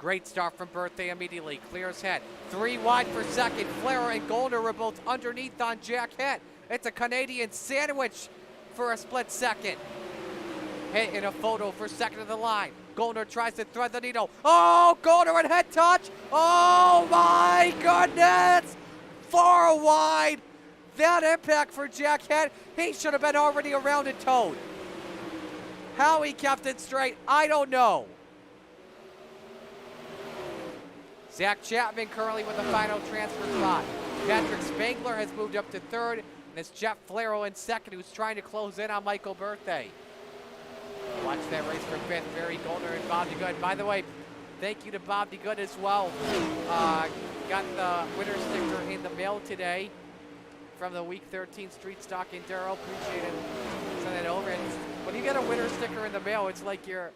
Great start from Birthday immediately. Clears head. 3 wide for second. Flair and Goldner were both underneath on Jack Head. It's a Canadian sandwich for a split second. Hit in a photo for second of the line. Goldner tries to thread the needle. Oh, Goldner and head touch. Oh my goodness. Far wide. That impact for Jack Head. He should have been already around and towed. How he kept it straight, I don't know. Zach Chapman currently with the final transfer spot. Patrick Spangler has moved up to third, and it's Jeff Flero in second, who's trying to close in on Michael Birthday. Watch that race for fifth. Barry Goldner and Bob DeGood. By the way, thank you to Bob DeGood as well. Got the winner sticker in the mail today from the Week 13 Street Stock Enduro. Appreciate it. Send it over. And when you get a winner sticker in the mail, it's like you're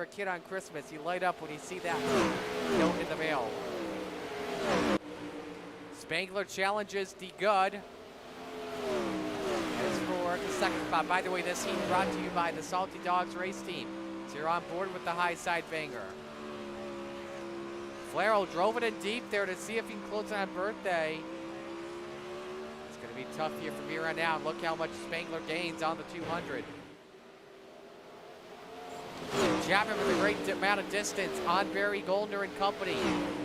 a kid on Christmas. You light up when you see that note in the mail. Spangler challenges DeGood. As for the second spot, by the way, this heat brought to you by the Salty Dogs race team. So you're on board with the high side banger. Flero drove it in deep there to see if he can close on Birthday. It's going to be tough here from here on out. Look how much Spangler gains on the 200. Chapman with a great amount of distance on Barry Goldner and company.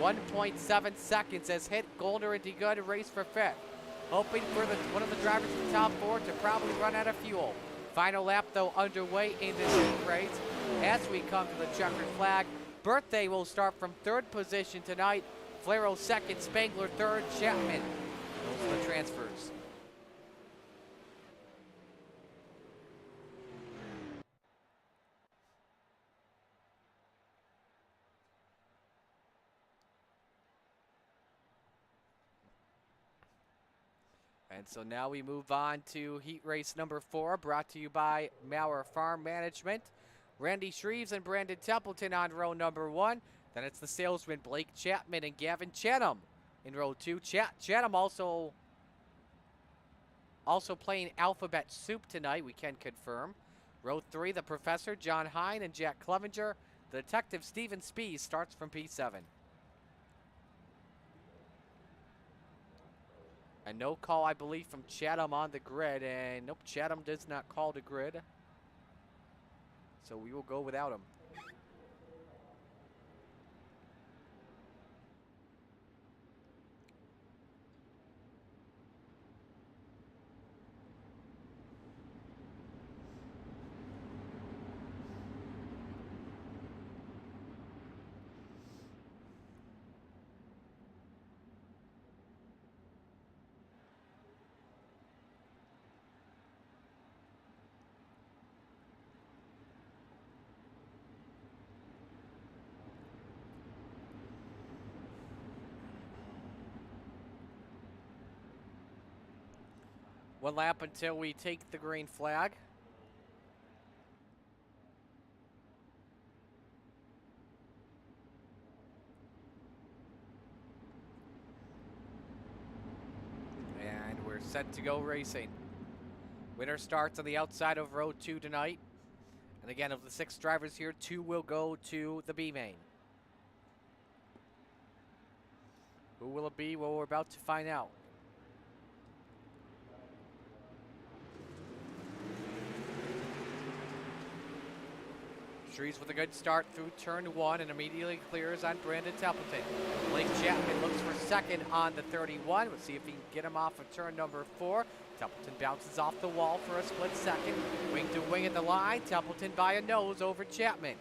1.7 seconds has hit Goldner and DeGood race for fifth. Hoping for one of the drivers in the top four to probably run out of fuel. Final lap, though, underway in this heat race. As we come to the checkered flag, Birthday will start from third position tonight. Flero second, Spangler third, Chapman. Those are the transfers. And so now we move on to heat race number 4, brought to you by Maurer Farm Management. Randy Shreves and Brandon Templeton on row number 1. Then it's the salesman Blake Chapman and Gavin Chatham in row 2. Chatham also playing Alphabet Soup tonight, we can confirm. Row 3, the Professor John Hine and Jack Clevenger. The Detective Stephen Spees starts from P7. And no call, I believe, from Chatham on the grid. And nope, Chatham does not call the grid. So we will go without him. One lap until we take the green flag. And we're set to go racing. Winner starts on the outside of row 2 tonight. And again, of the 6 drivers here, 2 will go to the B main. Who will it be? Well, we're about to find out. Shreves with a good start through turn 1 and immediately clears on Brandon Templeton. Blake Chapman looks for second on the 31. We'll see if he can get him off of turn number 4. Templeton bounces off the wall for a split second. Wing to wing at the line. Templeton by a nose over Chapman.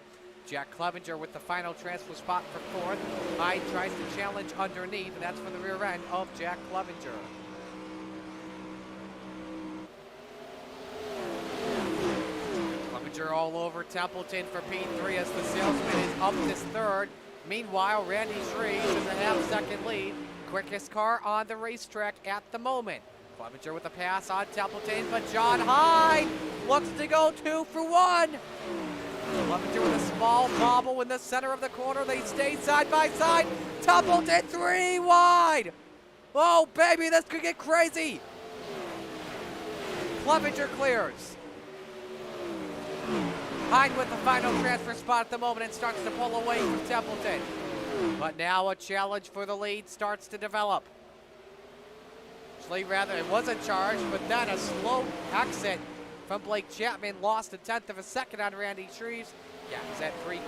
Jack Clevenger with the final transfer spot for 4th. Hyde tries to challenge underneath, and that's for the rear end of Jack Clevenger. All over Templeton for P3 as the salesman is up to 3rd. Meanwhile, Randy Shreves is a half-second lead. Quickest car on the racetrack at the moment. Clevenger with a pass on Templeton, but John Hyde looks to go 2 for 1. Clevenger with a small bobble in the center of the corner. They stay side by side. Templeton 3 wide. Oh, baby, this could get crazy. Clevenger clears. Hyde with the final transfer spot at the moment and starts to pull away from Templeton. But now a challenge for the lead starts to develop. Actually, rather, it was a charge, but then a slow exit from Blake Chapman. Lost a tenth of a second on Randy Shreves. Yeah, he's at 3/4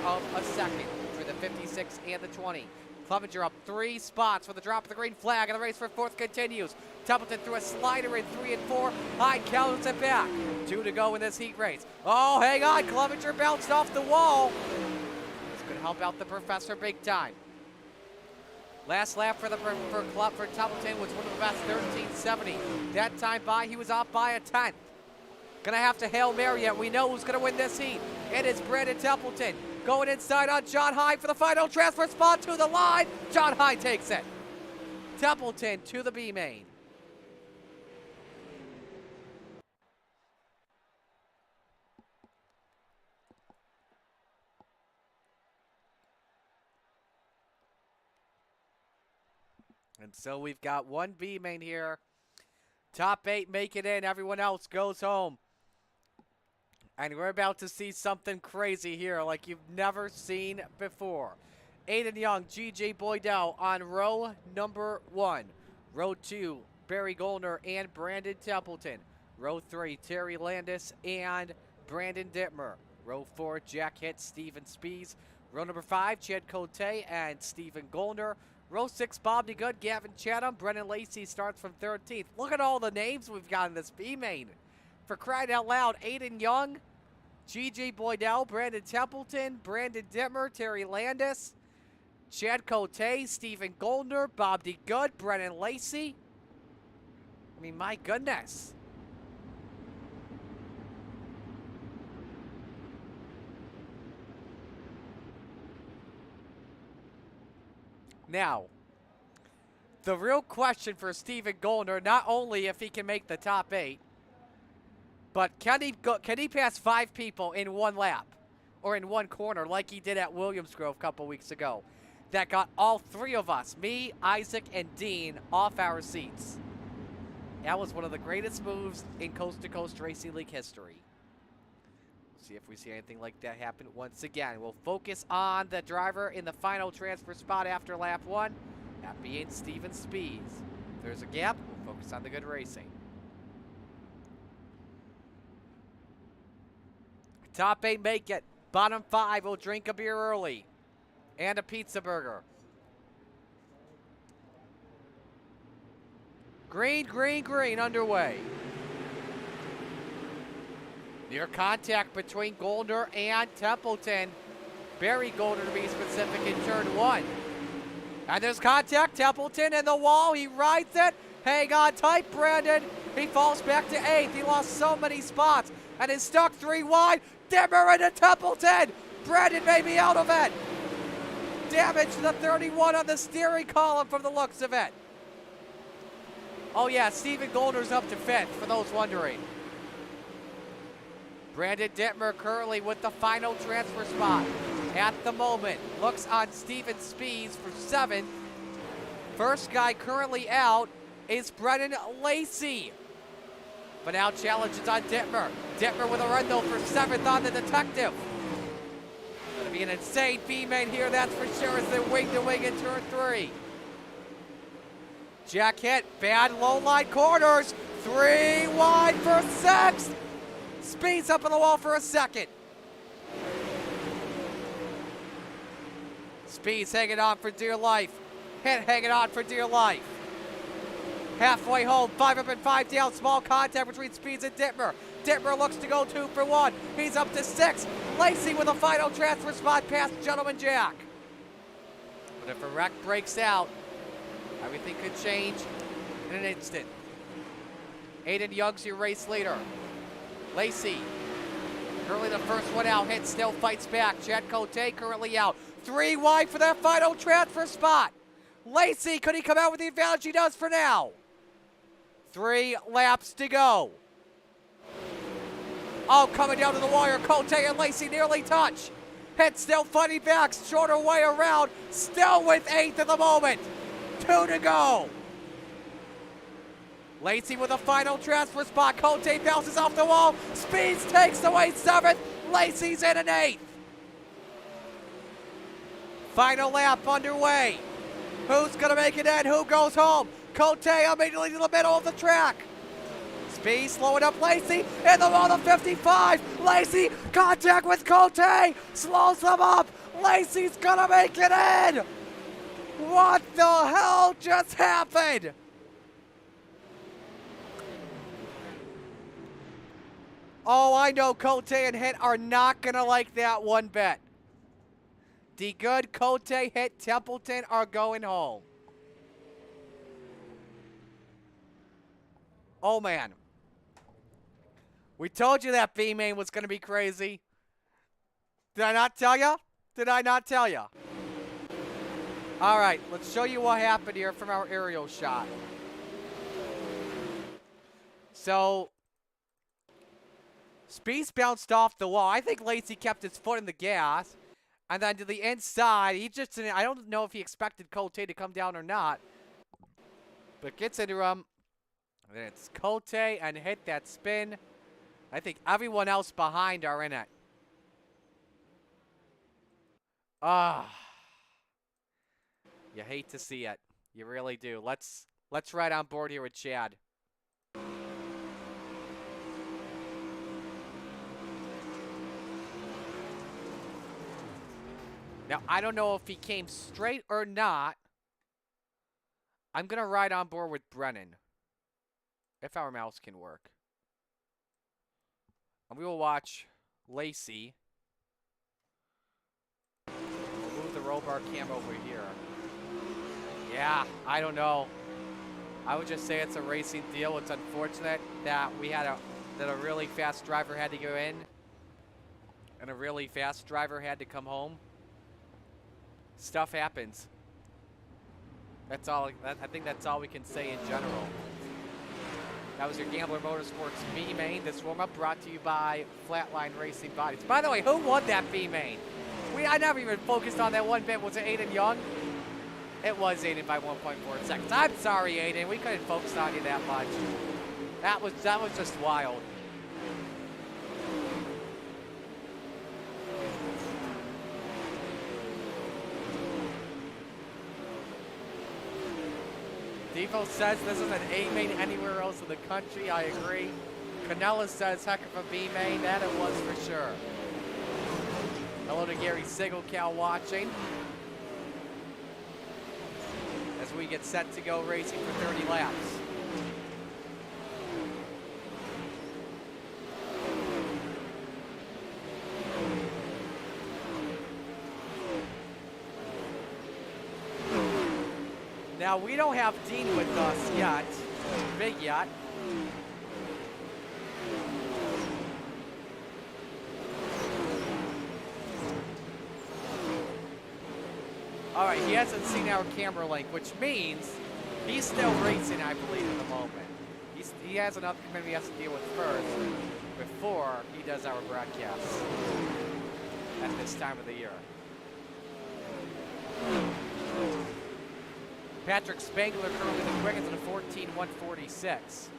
of a second for the 56 and the 20. Clevenger up 3 spots for the drop of the green flag, and the race for fourth continues. Templeton threw a slider in 3 and 4. Hyde counts it back. 2 to go in this heat race. Oh, hang on. Clevenger bounced off the wall. This could help out the professor big time. Last lap for Templeton was one of the best, 13:70. That time by, he was off by a tenth. Gonna have to Hail Mary it. We know who's gonna win this heat. It is Brandon Templeton. Going inside on John Hyde for the final transfer spot to the line. John Hyde takes it. Templeton to the B main. And so we've got one B main here. Top 8 make it in. Everyone else goes home. And we're about to see something crazy here like you've never seen before. Aiden Young, G.J. Boydell on row number 1. Row 2, Barry Goldner and Brandon Templeton. Row 3, Terry Landis and Brandon Dittmer. Row 4, Jack Hitt, Steven Spees. Row number 5, Chad Cote and Stephen Goldner. Row 6, Bob DeGood, Gavin Chatham. Brennan Lacey starts from 13th. Look at all the names we've got in this B main. For crying out loud, Aiden Young, G.J. Boydell, Brandon Templeton, Brandon Dittmer, Terry Landis, Chad Cote, Stephen Goldner, Bob DeGood, Brennan Lacey. I mean, my goodness. Now, the real question for Stephen Goldner, not only if he can make the top 8, but can he pass 5 people in one lap or in one corner like he did at Williams Grove a couple weeks ago? That got all 3 of us, me, Isaac, and Dean, off our seats. That was one of the greatest moves in Coast to Coast Racing League history. See if we see anything like that happen once again. We'll focus on the driver in the final transfer spot after lap 1, that being Steven Spees. If there's a gap, we'll focus on the good racing. Top 8 make it. Bottom 5 will drink a beer early and a pizza burger. Green, green, green underway. Near contact between Goldner and Templeton. Barry Goldner, to be specific, in turn 1. And there's contact. Templeton in the wall. He rides it. Hang on tight, Brandon. He falls back to 8th. He lost so many spots and is stuck 3 wide. Dimmer into Templeton. Brandon may be out of it. Damage to the 31 on the steering column from the looks of it. Oh yeah, Stephen Goldner's up to 5th, for those wondering. Brandon Dittmer currently with the final transfer spot at the moment. Looks on Steven Spees for 7th. First guy currently out is Brennan Lacey. But now challenge is on Dittmer. Dittmer with a run though for 7th on the detective. Gonna be an insane B-main here, that's for sure, as they wing to wing in turn 3. Jack Hitt, bad low line corners. 3 wide for 6th. Speeds up on the wall for a 2nd. Speeds hanging on for dear life. Hitt hanging on for dear life. Halfway home, 5 up and 5 down. Small contact between Speeds and Dittmer. Dittmer looks to go 2 for 1. He's up to 6. Lacey with a final transfer spot past Gentleman Jack. But if a wreck breaks out, everything could change in an instant. Aiden Young's your race leader. Lacey, currently the first one out. Hitt still fights back. Chad Cote currently out. 3 wide for that final transfer spot. Lacey, could he come out with the advantage? He does for now. 3 laps to go. Oh, coming down to the wire. Cote and Lacey nearly touch. Hitt still fighting back. Shorter way around. Still with 8th at the moment. 2 to go. Lacey with a final transfer spot. Cote bounces off the wall. Speeds takes away 7th. Lacey's in an 8th. Final lap underway. Who's going to make it in? Who goes home? Cote immediately to the middle of the track. Speed slowing up Lacey in the wall of 55. Lacey, contact with Cote, slows them up. Lacey's going to make it in. What the hell just happened? Oh, I know Cote and Hit are not going to like that one bit. The good Cote, Hit, Templeton are going home. Oh, man. We told you that B-Main was going to be crazy. Did I not tell you? Did I not tell you? All right, let's show you what happened here from our aerial shot. So, Speeds bounced off the wall. I think Lacey kept his foot in the gas. And then to the inside, he just didn't, I don't know if he expected Cote to come down or not. But gets into him. And it's Cote and Hit that spin. I think everyone else behind are in it. Ah. You hate to see it. You really do. Let's ride on board here with Chad. Now, I don't know if he came straight or not. I'm going to ride on board with Brennan. If our mouse can work. And we will watch Lacey. We'll move the roll bar cam over here. Yeah, I don't know. I would just say it's a racing deal. It's unfortunate that that a really fast driver had to go in. And a really fast driver had to come home. Stuff happens. That's all. I think that's all we can say in general. That was your Gambler Motorsports B-Main. This warm-up brought to you by Flatline Racing Bodies. By the way, who won that B-Main? I never even focused on that one bit. Was it Aiden Young? It was Aiden by 1.4 seconds. I'm sorry, Aiden. We couldn't focus on you that much. That was just wild. Devo says this is an A-main anywhere else in the country. I agree. Canella says heck of a B-main. That it was for sure. Hello to Gary Sigelcow watching. As we get set to go racing for 30 laps. Now, we don't have Dean with us yet. Big yet. All right, he hasn't seen our camera link, which means he's still racing, I believe, at the moment. He has another commitment he has to deal with first before he does our broadcast at this time of the year. Patrick Spangler currently the quickest at a 14:146.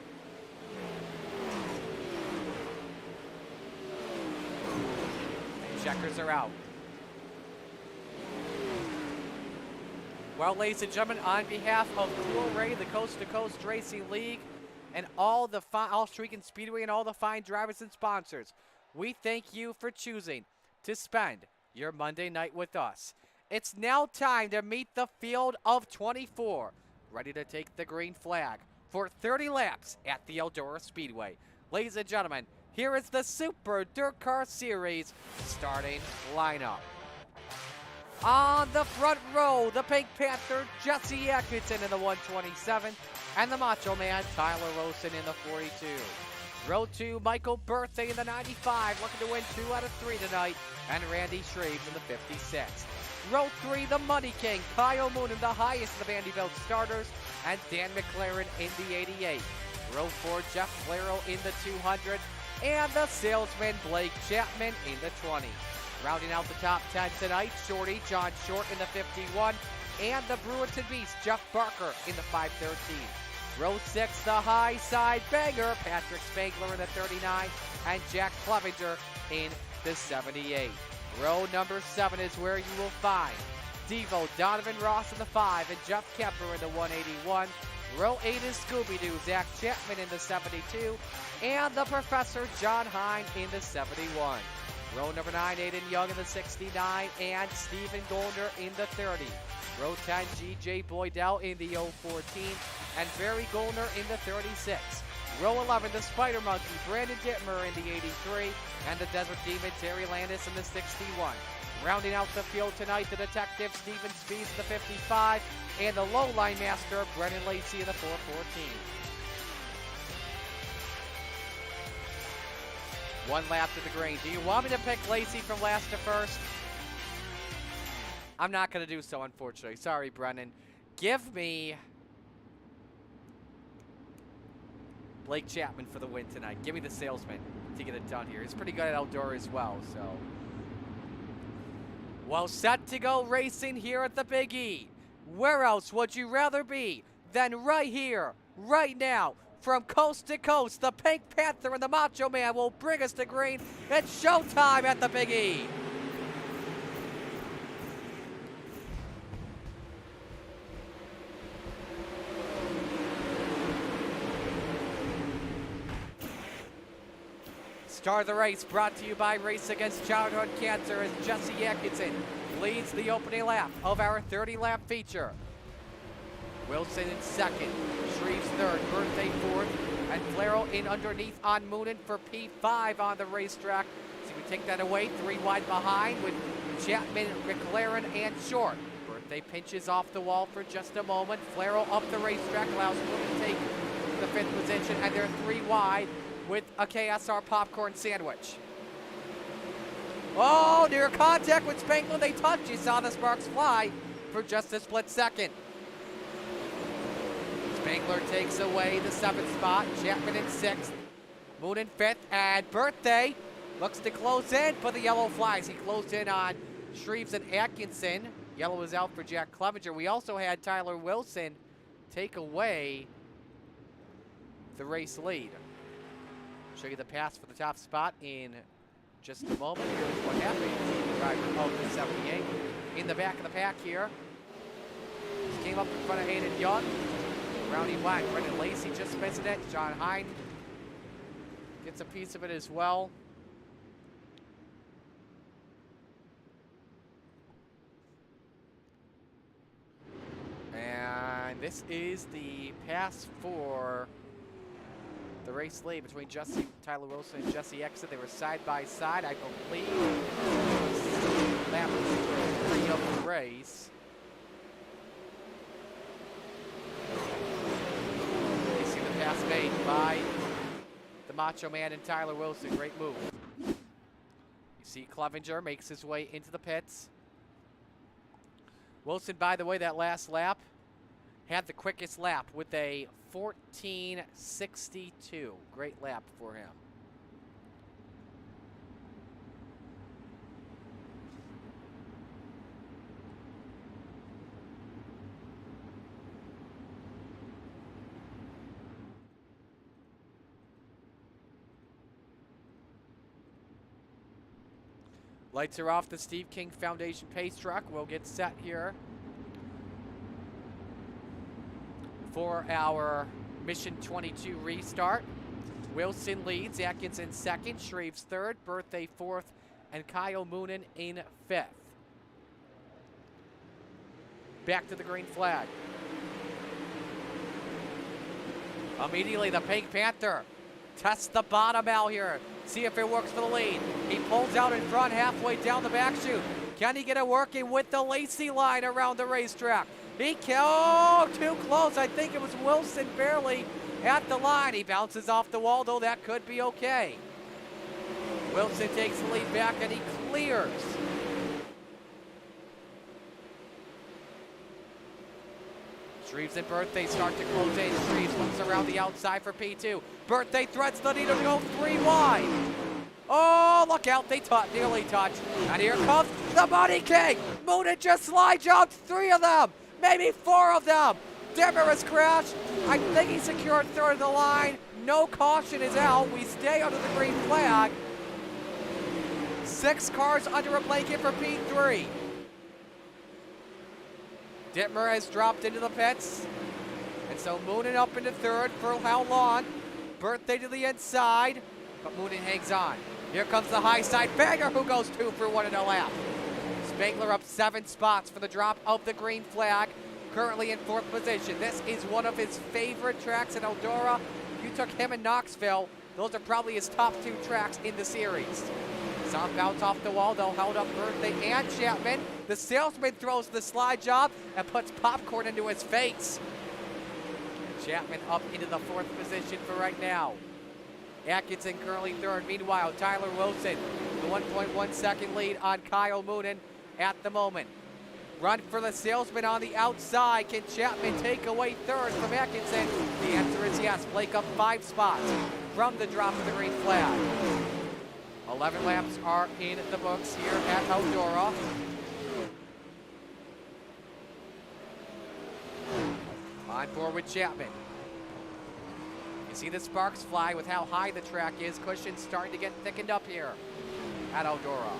Checkers are out. Well, ladies and gentlemen, on behalf of Cool Ray, the Coast to Coast Racing League, and all Streakin' Speedway and all the fine drivers and sponsors, we thank you for choosing to spend your Monday night with us. It's now time to meet the field of 24, ready to take the green flag for 30 laps at the Eldora Speedway. Ladies and gentlemen, here is the Super Dirt Car Series starting lineup. On the front row, the Pink Panther, Jesse Atkinson in the 127, and the Macho Man, Tyler Rosen in the 42. Row 2, Michael Birthday in the 95, looking to win 2 out of 3 tonight, and Randy Shreve in the 56. Row 3, the Money King, Kyle Moon in the highest of the Vanderbilt starters, and Dan McLaren in the 88. Row 4, Jeff Claro in the 200, and the Salesman, Blake Chapman in the 20. Rounding out the top 10 tonight, Shorty, John Short in the 51, and the Brewerton Beast, Jeff Barker in the 513. Row 6, the high side banger, Patrick Spangler in the 39, and Jack Clevenger in the 78. Row number 7 is where you will find Devo, Donovan Ross in the 5, and Jeff Kemper in the 181. Row 8 is Scooby-Doo, Zach Chapman in the 72, and the Professor John Hine in the 71. Row number 9, Aiden Young in the 69, and Stephen Goldner in the 30. Row 10, G.J. Boydell in the 014, and Barry Goldner in the 36. Row 11, the Spider Monkey, Brandon Dittmer in the 83, and the Desert Demon, Terry Landis in the 61. Rounding out the field tonight, the Detective, Steven Spees in the 55, and the Low Line Master, Brennan Lacey in the 414. One lap to the green. Do you want me to pick Lacey from last to first? I'm not going to do so, unfortunately. Sorry, Brennan. Give me Blake Chapman for the win tonight. Give me the salesman to get it done here. He's pretty good at outdoor as well, so. Well, set to go racing here at the Big E. Where else would you rather be than right here, right now? From coast to coast, the Pink Panther and the Macho Man will bring us to green. It's showtime at the Big E. Start of the race brought to you by Race Against Childhood Cancer as Jesse Atkinson leads the opening lap of our 30-lap feature. Wilson in second, Shreves third, Birthday fourth, and Flero in underneath on Moonen for P5 on the racetrack. So we take that away, 3 wide behind with Chapman, McLaren, and Short. Birthday pinches off the wall for just a moment. Flero up the racetrack, allows Moonen to take the 5th position, and they're 3 wide with a KSR popcorn sandwich. Oh, near contact with Spangler, they touched. You saw the sparks fly for just a split second. Spangler takes away the 7th spot. Chapman in 6th. Moon in 5th. And Birthday looks to close in, but the yellow flies. He closed in on Shreves and Atkinson. Yellow is out for Jack Clevenger. We also had Tyler Wilson take away the race lead. Show you the pass for the top spot in just a moment. Here's what happened. The driver of the 78 in the back of the pack here. Just came up in front of Aiden Young. Rounding wide, Brendan Lacey just missing it. John Hine gets a piece of it as well. And this is the pass for the race lead between Tyler Wilson and Jesse Exit. They were side by side, I believe. Lap 3 of the race. Pass made by the Macho Man and Tyler Wilson. Great move. You see Clevenger makes his way into the pits. Wilson, by the way, that last lap had the quickest lap with a 14:62. Great lap for him. Lights are off. The Steve King Foundation pace truck will get set here for our Mission 22 restart. Wilson leads, Atkinson second, Shreves third, Birthday fourth, and Kyle Moonen in 5th. Back to the green flag. Immediately the Pink Panther tests the bottom out here. See if it works for the lead. He pulls out in front halfway down the back chute. Can he get it working with the Lacey line around the racetrack? He can, oh, too close. I think it was Wilson barely at the line. He bounces off the wall, though that could be okay. Wilson takes the lead back and he clears. Shreves and Birthday start to close in. Shreves looks around the outside for P2. Birthday threats the leader to go 3 wide. Oh, look out, they nearly touched. And here comes the Money King. Moonen just slides out 3 of them, maybe 4 of them. Dimmer has crashed. I think he secured 3rd of the line. No caution is out. We stay under the green flag. 6 cars under a blanket for P3. Dittmer has dropped into the pits. And so Moonen up into third for how long? Birthday to the inside, but Moonen hangs on. Here comes the high side bagger who goes 2 for 1 in a lap. Spangler up 7 spots for the drop of the green flag, currently in 4th position. This is one of his favorite tracks in Eldora. You took him in Knoxville. Those are probably his top 2 tracks in the series. Some bounce off the wall. They'll held up Birthday and Chapman. The salesman throws the slide job and puts popcorn into his face. Chapman up into the 4th position for right now. Atkinson currently 3rd. Meanwhile, Tyler Wilson, the 1.1 second lead on Kyle Moonen at the moment. Run for the salesman on the outside. Can Chapman take away 3rd from Atkinson? The answer is yes. Blake up 5 spots from the drop of the green flag. 11 laps are in the books here at Eldora. On board with Chapman. You see the sparks fly with how high the track is. Cushion's starting to get thickened up here at Eldora.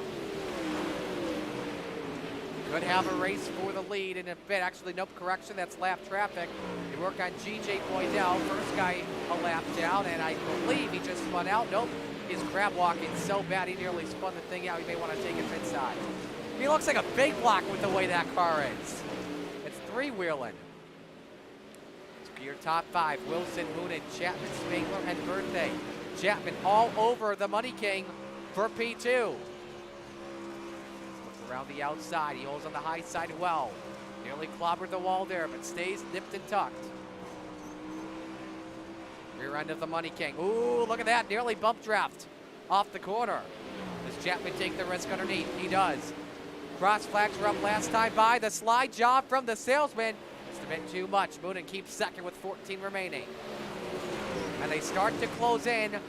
Could have a race for the lead in a bit. Actually, nope, correction, that's lap traffic. They work on G.J. Boydell, first guy a lap down, and I believe he just spun out. Nope, he's crab walking so bad he nearly spun the thing out. You may want to take him inside. He looks like a big block with the way that car is. It's 3-wheeling. Your top 5, Wilson, Moonen, Chapman, Spangler, and Birthday. Chapman all over the Money King for P2. Look around the outside. He holds on the high side well. Nearly clobbered the wall there, but stays nipped and tucked. Rear end of the Money King. Ooh, look at that. Nearly bump draft off the corner. Does Chapman take the risk underneath? He does. Cross flags were up last time by. The slide job from the salesman. A bit too much. Moonen keeps 2nd with 14 remaining. And they start to close in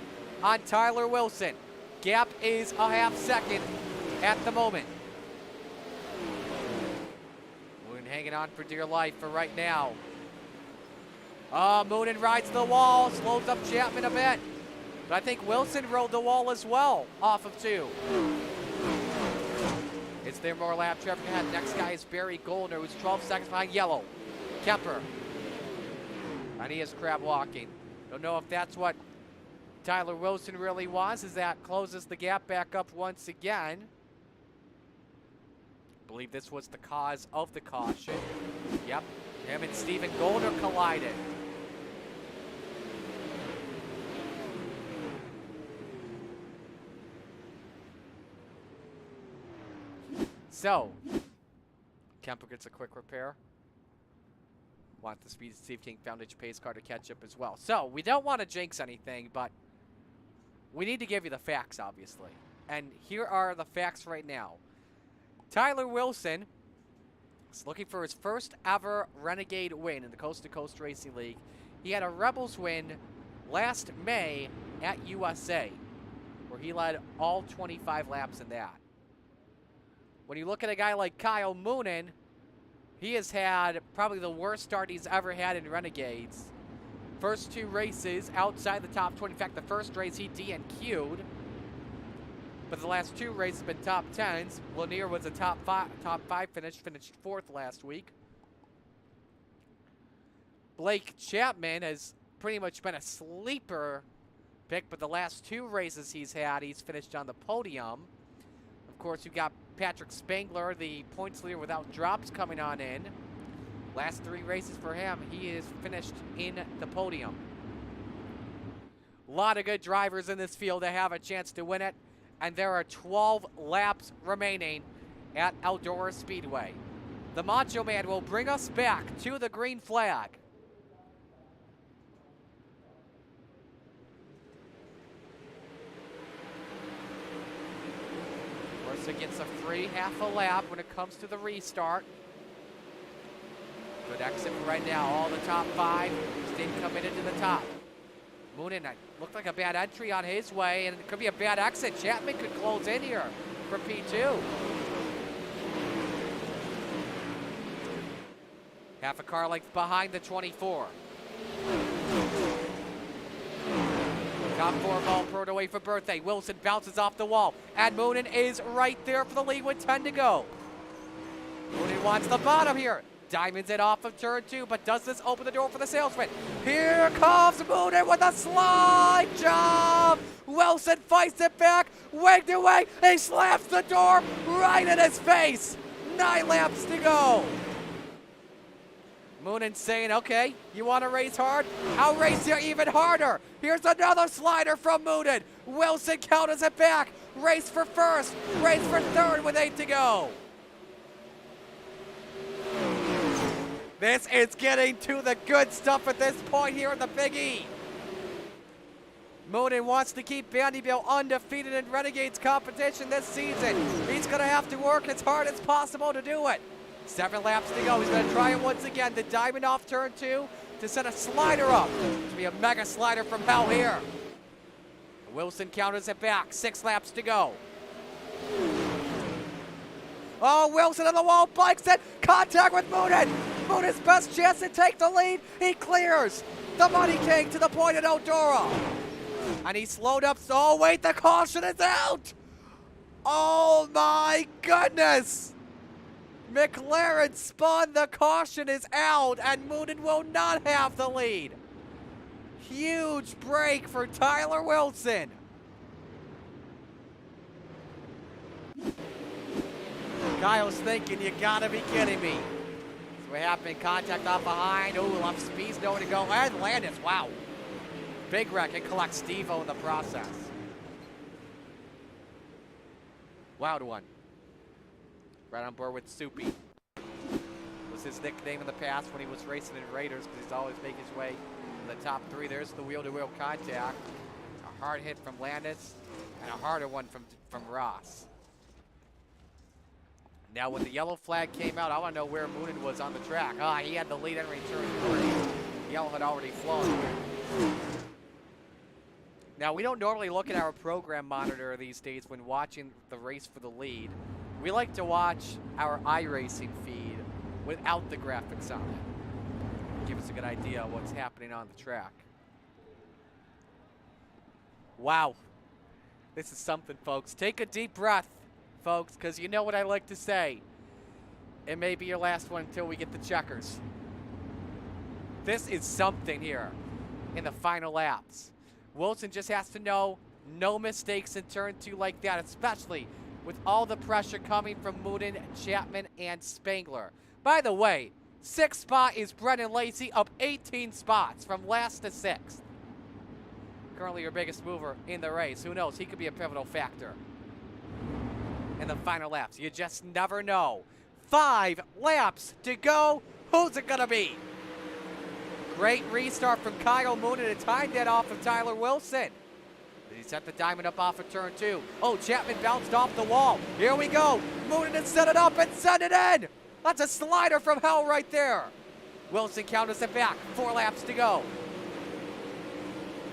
on Tyler Wilson. Gap is a half second at the moment. Moonen hanging on for dear life for right now. Moonen rides the wall, slows up Chapman a bit. But I think Wilson rode the wall as well off of 2. Is there more lap traffic ahead? Next guy is Barry Goldner, who's 12 seconds behind Yellow. Kemper. And he is crab walking. Don't know if that's what Tyler Wilson really wants, as that closes the gap back up once again. I believe this was the cause of the caution. Yep, him and Stephen Goldner collided. So, Kemper gets a quick repair. Want the Speed Steve King Foundation pace car to catch up as well. So, we don't want to jinx anything, but we need to give you the facts, obviously. And here are the facts right now. Tyler Wilson is looking for his first ever Renegade win in the Coast to Coast Racing League. He had a Rebels win last May at USA, where he led all 25 laps in that. When you look at a guy like Kyle Moonen, he has had probably the worst start he's ever had in Renegades. First 2 races outside the top 20. In fact, the first race he DNQ'd. But the last 2 races have been top 10s. Lanier was a top 5 finish, finished 4th last week. Blake Chapman has pretty much been a sleeper pick, but the last 2 races he's had, he's finished on the podium. Of course, you've got Patrick Spangler, the points leader without drops, coming on in. Last 3 races for him, he is finished in the podium. A lot of good drivers in this field to have a chance to win it, and there are 12 laps remaining at Eldora Speedway. The Macho Man will bring us back to the green flag. It gets a free half a lap when it comes to the restart. Good exit right now. All the top 5 staying committed to the top. Moonen looked like a bad entry on his way, and it could be a bad exit. Chapman could close in here for P2. Half a car length behind the 24. Top 4 ball put away for Birthday. Wilson bounces off the wall. And Moonen is right there for the lead with 10 to go. Moonen wants the bottom here. Diamonds it off of turn 2, but does this open the door for the salesman? Here comes Moonin with a slide job. Wilson fights it back, wing to wing. He slaps the door right in his face. 9 laps to go. Moonin saying, okay, you want to race hard? I'll race you even harder. Here's another slider from Moonin. Wilson counters it back. Race for first, race for third with 8 to go. This is getting to the good stuff at this point here in the Big E. Moonin wants to keep Vanderbilt undefeated in Renegades competition this season. He's going to have to work as hard as possible to do it. 7 laps to go. He's going to try it once again. The diamond off turn 2 to send a slider up. To be a mega slider from hell here. Wilson counters it back. 6 laps to go. Oh, Wilson on the wall, bikes it. Contact with Moonin. Moonin's best chance to take the lead. He clears. The Money King to the point at Eldora. And he slowed up. Oh, wait, the caution is out. Oh, my goodness. McLaren spun. The caution is out, and Moonin will not have the lead. Huge break for Tyler Wilson. Kyle's thinking, you gotta be kidding me. So what happened? Contact off behind. Ooh, left speed's nowhere to go. And Landis, wow. Big wreck and collects Steve-O in the process. Wild one. Right on board with Soupy. Was his nickname in the past when he was racing in Raiders, because he's always making his way in the top 3. There's the wheel-to-wheel contact. A hard hit from Landis, and a harder one from Ross. Now, when the yellow flag came out, I want to know where Moonin was on the track. Ah, he had the lead entering turn 3. Yellow had already flown. Now, we don't normally look at our program monitor these days when watching the race for the lead. We like to watch our iRacing feed without the graphics on it. Give us a good idea of what's happening on the track. Wow. This is something, folks. Take a deep breath, folks, because you know what I like to say. It may be your last one until we get the checkers. This is something here in the final laps. Wilson just has to know no mistakes in turn 2 like that, especially with all the pressure coming from Moonin, Chapman, and Spangler. By the way, 6th spot is Brennan Lacey, up 18 spots from last to 6th. Currently your biggest mover in the race. Who knows? He could be a pivotal factor in the final laps. You just never know. 5 laps to go. Who's it going to be? Great restart from Kyle Moonin to time that off of Tyler Wilson. He set the diamond up off of turn 2. Oh, Chapman bounced off the wall. Here we go. Moonin has set it up and sent it in. That's a slider from hell right there. Wilson counters it back. 4 laps to go.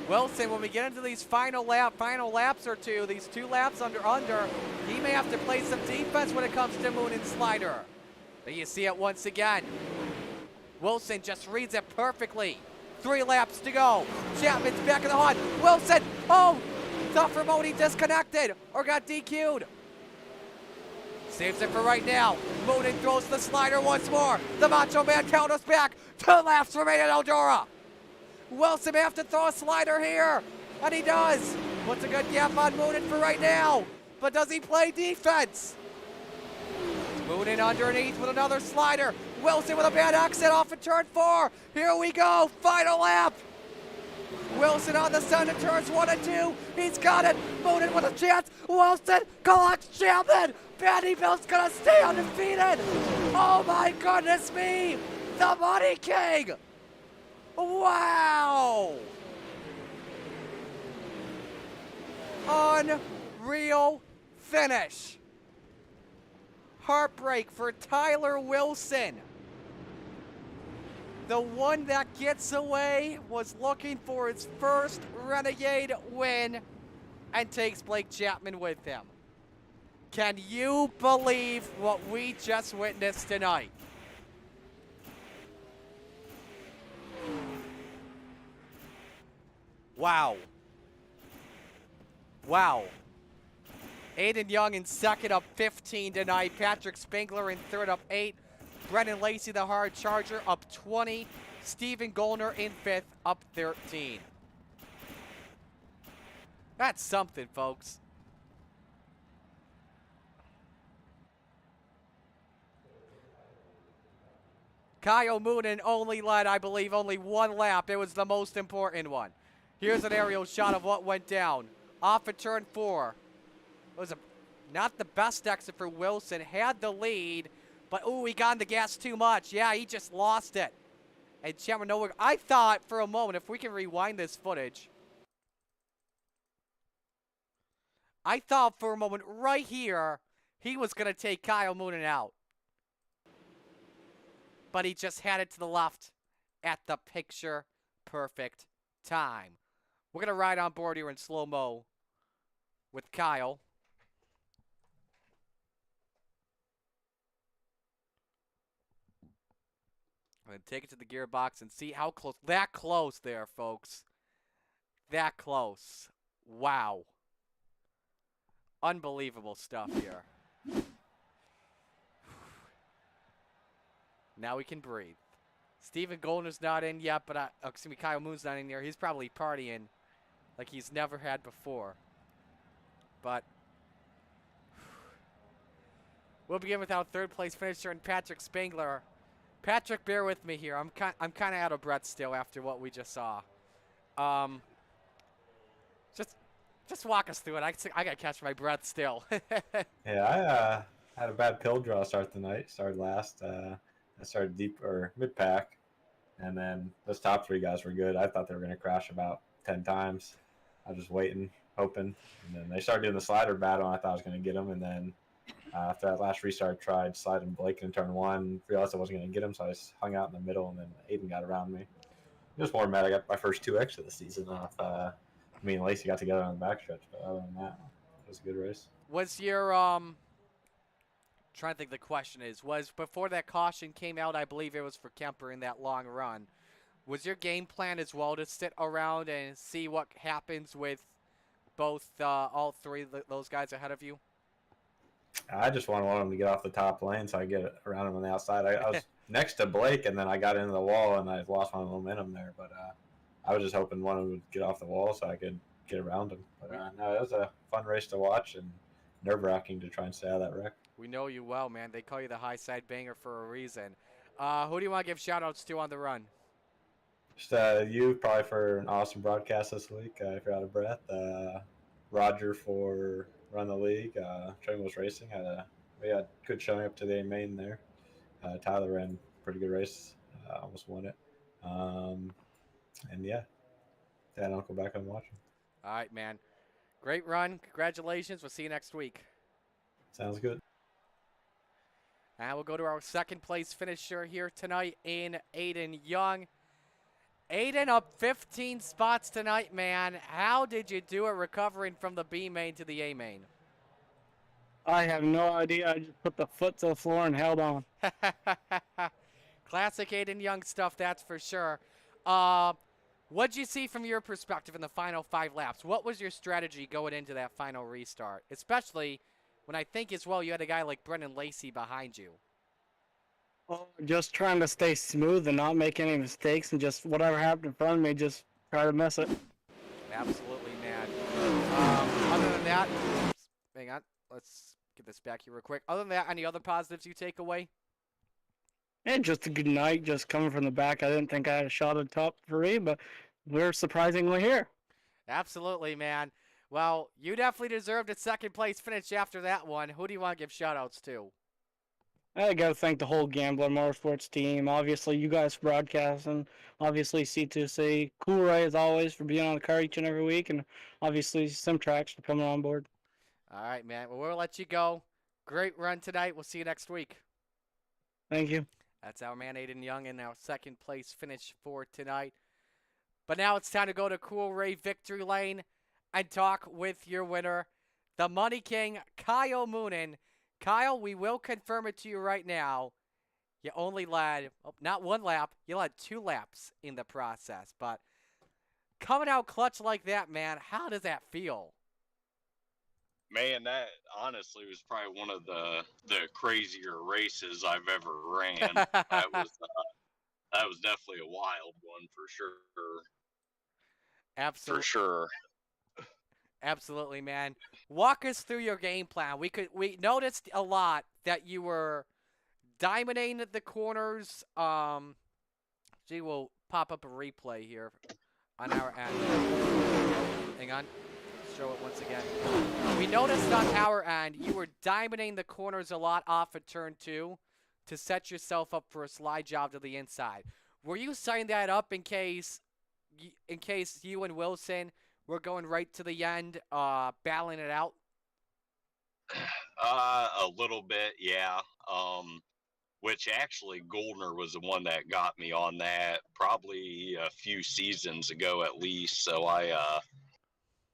Wilson, when we get into these final laps or two, these 2 laps under, he may have to play some defense when it comes to Moonin's slider. But you see it once again. Wilson just reads it perfectly. 3 laps to go. Chapman's back in the hunt. Wilson, oh, thought for Modi disconnected or got DQ'd. Saves it for right now. Moonin throws the slider once more. The Macho Man counters back. 2 laps remain at Eldora. Wilson may have to throw a slider here, and he does. Puts a good gap on Moonin for right now, but does he play defense? Moonin underneath with another slider. Wilson with a bad exit off of turn 4. Here we go, final lap. Wilson on the side of turns 1 and 2. He's got it. Moonin with a chance. Wilson collects Chapman. Vanderbilt's gonna stay undefeated. Oh my goodness me. The Money King. Wow. Unreal finish. Heartbreak for Tyler Wilson. The one that gets away was looking for his first Renegade win and takes Blake Chapman with him. Can you believe what we just witnessed tonight? Wow. Wow. Aiden Young in second, up 15 tonight. Patrick Spangler in third, up 8. Brennan Lacey, the hard charger, up 20. Steven Gollner in 5th, up 13. That's something, folks. Kyle Moonen only led, I believe, only one lap. It was the most important one. Here's an aerial shot of what went down. Off of turn 4. It was not the best exit for Wilson. Had the lead, but ooh, he got on the gas too much. Yeah, he just lost it. And Chandler Nowak, I thought for a moment, if we can rewind this footage, I thought for a moment right here, he was going to take Kyle Moonen out. But he just had it to the left at the picture-perfect time. We're going to ride on board here in slow-mo with Kyle. I'm going to take it to the gearbox and see how close. That close there, folks. That close. Wow. Unbelievable stuff here. Now we can breathe. Steven Gollner's not in yet, but Kyle Moon's not in here. He's probably partying like he's never had before. But we'll begin with our third place finisher and Patrick Spangler. Patrick, bear with me here. I'm kind of out of breath still after what we just saw. Just walk us through it. I gotta catch my breath still. Yeah, I had a bad pill draw start the night. Started last. I started deep or mid pack, and then those top 3 guys were good. I thought they were going to crash about 10 times. I was just waiting, hoping, and then they started doing the slider battle, and I thought I was going to get them. And then after that last restart, I tried sliding Blake in turn 1, realized I wasn't going to get him, so I just hung out in the middle, and then Aiden got around me. Just more mad I got my first 2X of the season off. Me and Lacey got together on the backstretch, but other than that, it was a good race. Was your trying to think the question was before that caution came out, I believe it was for Kemper in that long run. Was your game plan as well to sit around and see what happens with both all 3 of those guys ahead of you? I just wanted them to get off the top lane so I get around them on the outside. I was next to Blake, and then I got into the wall, and I lost my momentum there. But I was just hoping one of them would get off the wall so I could get around him. But no, it was a fun race to watch and nerve-wracking to try and stay out of that wreck. We know you well, man. They call you the high side banger for a reason. Who do you want to give shout-outs to on the run? Just you probably for an awesome broadcast this week. If you're out of breath. Roger for Run the League. Train was racing. We had good showing up to the main there. Tyler ran a pretty good race. Almost won it. And yeah, Dad and Uncle back on watching. All right, man. Great run. Congratulations. We'll see you next week. Sounds good. And we'll go to our second place finisher here tonight in Aiden Young. Aiden up 15 spots tonight, man. How did you do it recovering from the B main to the A main? I have no idea. I just put the foot to the floor and held on. Classic Aiden Young stuff, that's for sure. What'd you see from your perspective in the final 5 laps? What was your strategy going into that final restart? Especially when I think as well you had a guy like Brendan Lacey behind you. Oh, just trying to stay smooth and not make any mistakes, and just whatever happened in front of me, just try to miss it. Absolutely, man. Other than that, hang on, let's get this back here real quick. Other than that, any other positives you take away? And just a good night, just coming from the back. I didn't think I had a shot at top 3, but we're surprisingly here. Absolutely, man. Well, you definitely deserved a second place finish after that one. Who do you want to give shout-outs to? I got to thank the whole Gambler Motorsports team. Obviously, you guys for broadcasting. Obviously, C2C. Cool Ray, as always, for being on the car each and every week. And obviously, Simtrax for coming on board. All right, man. Well, we'll let you go. Great run tonight. We'll see you next week. Thank you. That's our man, Aiden Young, in our second place finish for tonight. But now it's time to go to Cool Ray Victory Lane and talk with your winner, the Money King, Kyle Moonen. Kyle, we will confirm it to you right now. You only led, not 1 lap, you led 2 laps in the process. But coming out clutch like that, man, how does that feel? Man, that honestly was probably one of the crazier races I've ever ran. That was definitely a wild one for sure. Absolutely. For sure. Absolutely, man. Walk us through your game plan. We noticed a lot that you were diamonding the corners. Gee, we'll pop up a replay here on our end. Hang on. Show it once again. We noticed on our end you were diamonding the corners a lot off of turn 2 to set yourself up for a slide job to the inside. Were you setting that up in case you and Wilson were going right to the end, battling it out? A little bit, yeah. Which actually Goldner was the one that got me on that probably a few seasons ago at least. So I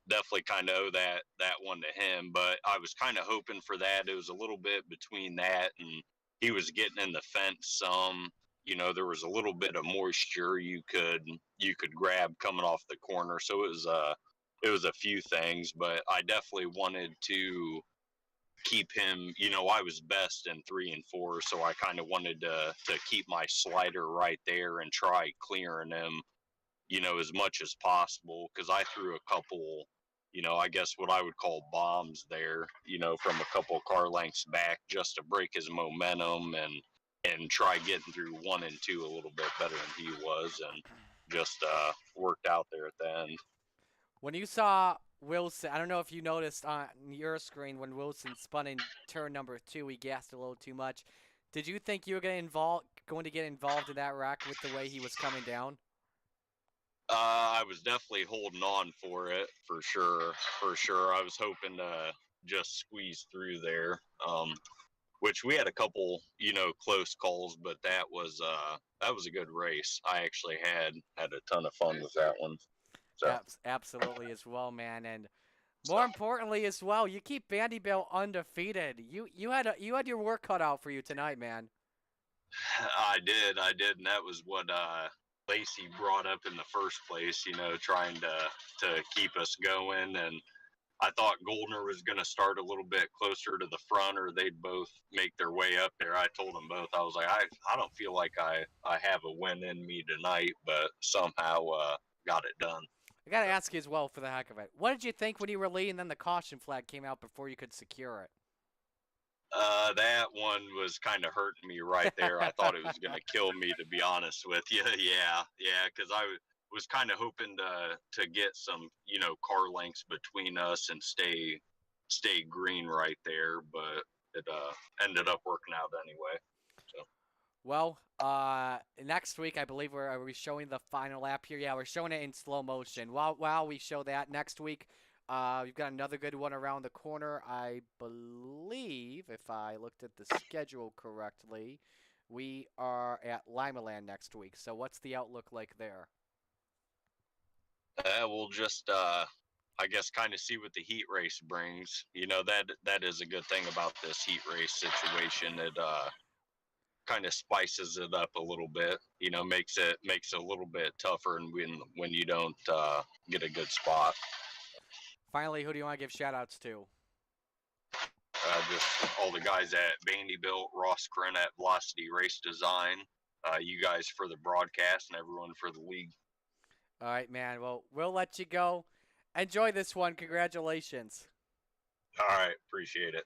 definitely kind of owe that one to him. But I was kind of hoping for that. It was a little bit between that and he was getting in the fence some. You know, there was a little bit of moisture you could grab coming off the corner. So it was a few things, but I definitely wanted to keep him, you know, I was best in 3 and 4, so I kind of wanted to keep my slider right there and try clearing him, you know, as much as possible, because I threw a couple, you know, I guess what I would call bombs there, you know, from a couple car lengths back just to break his momentum and try getting through 1 and 2 a little bit better than he was, and just worked out there at the end. When you saw Wilson, I don't know if you noticed on your screen when Wilson spun in turn number 2, he gassed a little too much. Did you think you were going to get involved in that wreck with the way he was coming down? I was definitely holding on for it for sure. For sure, I was hoping to just squeeze through there. Which we had a couple, you know, close calls, but that was a good race. I actually had a ton of fun with that one. So. Absolutely as well, man, and more importantly as well, you keep Vanderbilt undefeated. You had your work cut out for you tonight, man. I did, and that was what Lacey brought up in the first place. You know, trying to keep us going, and I thought Goldner was going to start a little bit closer to the front, or they'd both make their way up there. I told them both. I was like, I don't feel like I have a win in me tonight, but somehow got it done. I got to ask you as well, for the heck of it. What did you think when you were leading, then the caution flag came out before you could secure it? That one was kind of hurting me right there. I thought it was going to kill me, to be honest with you. Yeah, because I was kind of hoping to get some, you know, car lengths between us and stay green right there, but it ended up working out anyway. So. Well, next week I believe are we showing the final lap here? Yeah, we're showing it in slow motion. While we show that next week, we've got another good one around the corner. I believe, if I looked at the schedule correctly, we are at Limaland next week. So what's the outlook like there? We'll just, I guess, kind of see what the heat race brings. You know, that is a good thing about this heat race situation. It kind of spices it up a little bit. You know, makes it a little bit tougher, and when you don't get a good spot. Finally, who do you want to give shout-outs to? Just all the guys at Vanderbilt, Ross Kren at Velocity Race Design, you guys for the broadcast, and everyone for the league. All right, man. Well, we'll let you go. Enjoy this one. Congratulations. All right. Appreciate it.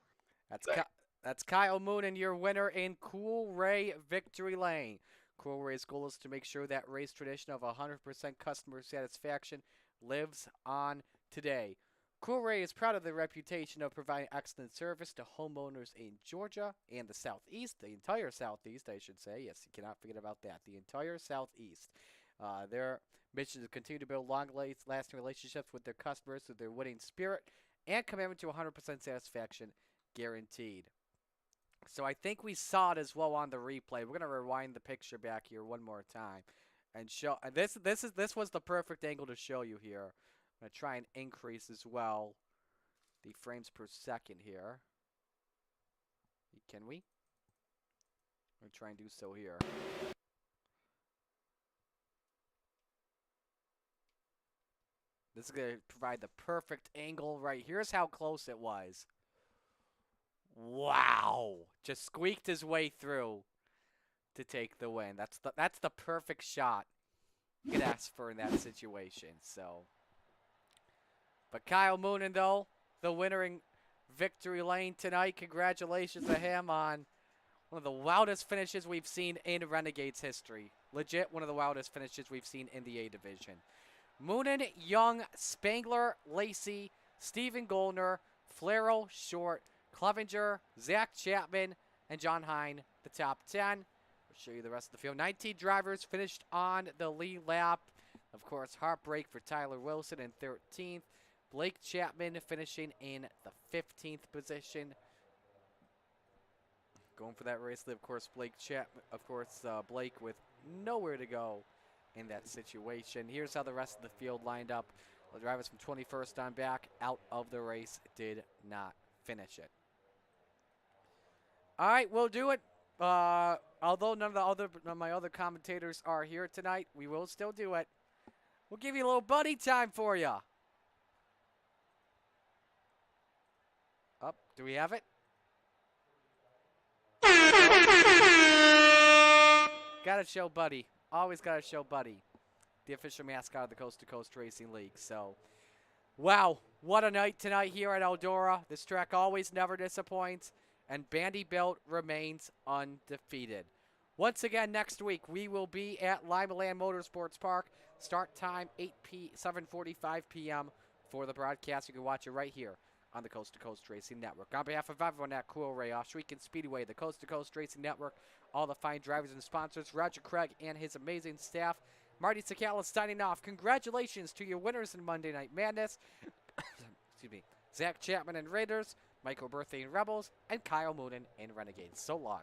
That's Kyle Moon, and your winner in Cool Ray Victory Lane. Cool Ray's goal is to make sure that race tradition of 100% customer satisfaction lives on today. Cool Ray is proud of their reputation of providing excellent service to homeowners in Georgia and the Southeast, the entire Southeast, I should say. Yes, you cannot forget about that. The entire Southeast. Their mission is to continue to build long-lasting relationships with their customers through their winning spirit and commitment to 100% satisfaction guaranteed. So I think we saw it as well on the replay. We're gonna rewind the picture back here one more time and show. And this was the perfect angle to show you here. I'm gonna try and increase as well the frames per second here. Can we? I'm gonna try and do so here. This is going to provide the perfect angle right. Here's how close it was. Wow. Just squeaked his way through to take the win. That's the perfect shot you could ask for in that situation. So, but Kyle Moonen, though, the winner in victory lane tonight. Congratulations to him on one of the wildest finishes we've seen in Renegades history. Legit one of the wildest finishes we've seen in the A division. Moonen, Young, Spangler, Lacey, Steven Goldner, Flero, Short, Clevenger, Zach Chapman, and John Hine, the top 10. We'll show you the rest of the field. 19 drivers finished on the lead lap. Of course, heartbreak for Tyler Wilson in 13th. Blake Chapman finishing in the 15th position. Going for that race, of course, Blake with nowhere to go in that situation. Here's how the rest of the field lined up. The drivers from 21st on back out of the race did not finish it. All right, we'll do it. Although none of my other commentators are here tonight, we will still do it. We'll give you a little buddy time for you. Up, do we have it? Gotta show Buddy. Always gotta show Buddy. The official mascot of the Coast to Coast Racing League. So, wow, what a night tonight here at Eldora. This track always never disappoints, and Vanderbilt remains undefeated. Once again, next week, we will be at Limaland Motorsports Park. Start time 7:45 p.m. for the broadcast. You can watch it right here on the Coast to Coast Racing Network. On behalf of everyone at Coolray, Oshweekend Speedway, the Coast to Coast Racing Network, all the fine drivers and sponsors, Roger Craig and his amazing staff, Marty Sakala signing off. Congratulations to your winners in Monday Night Madness. Excuse me. Zach Chapman and Raiders, Michael Berthay and Rebels, and Kyle Moonen and Renegades. So long.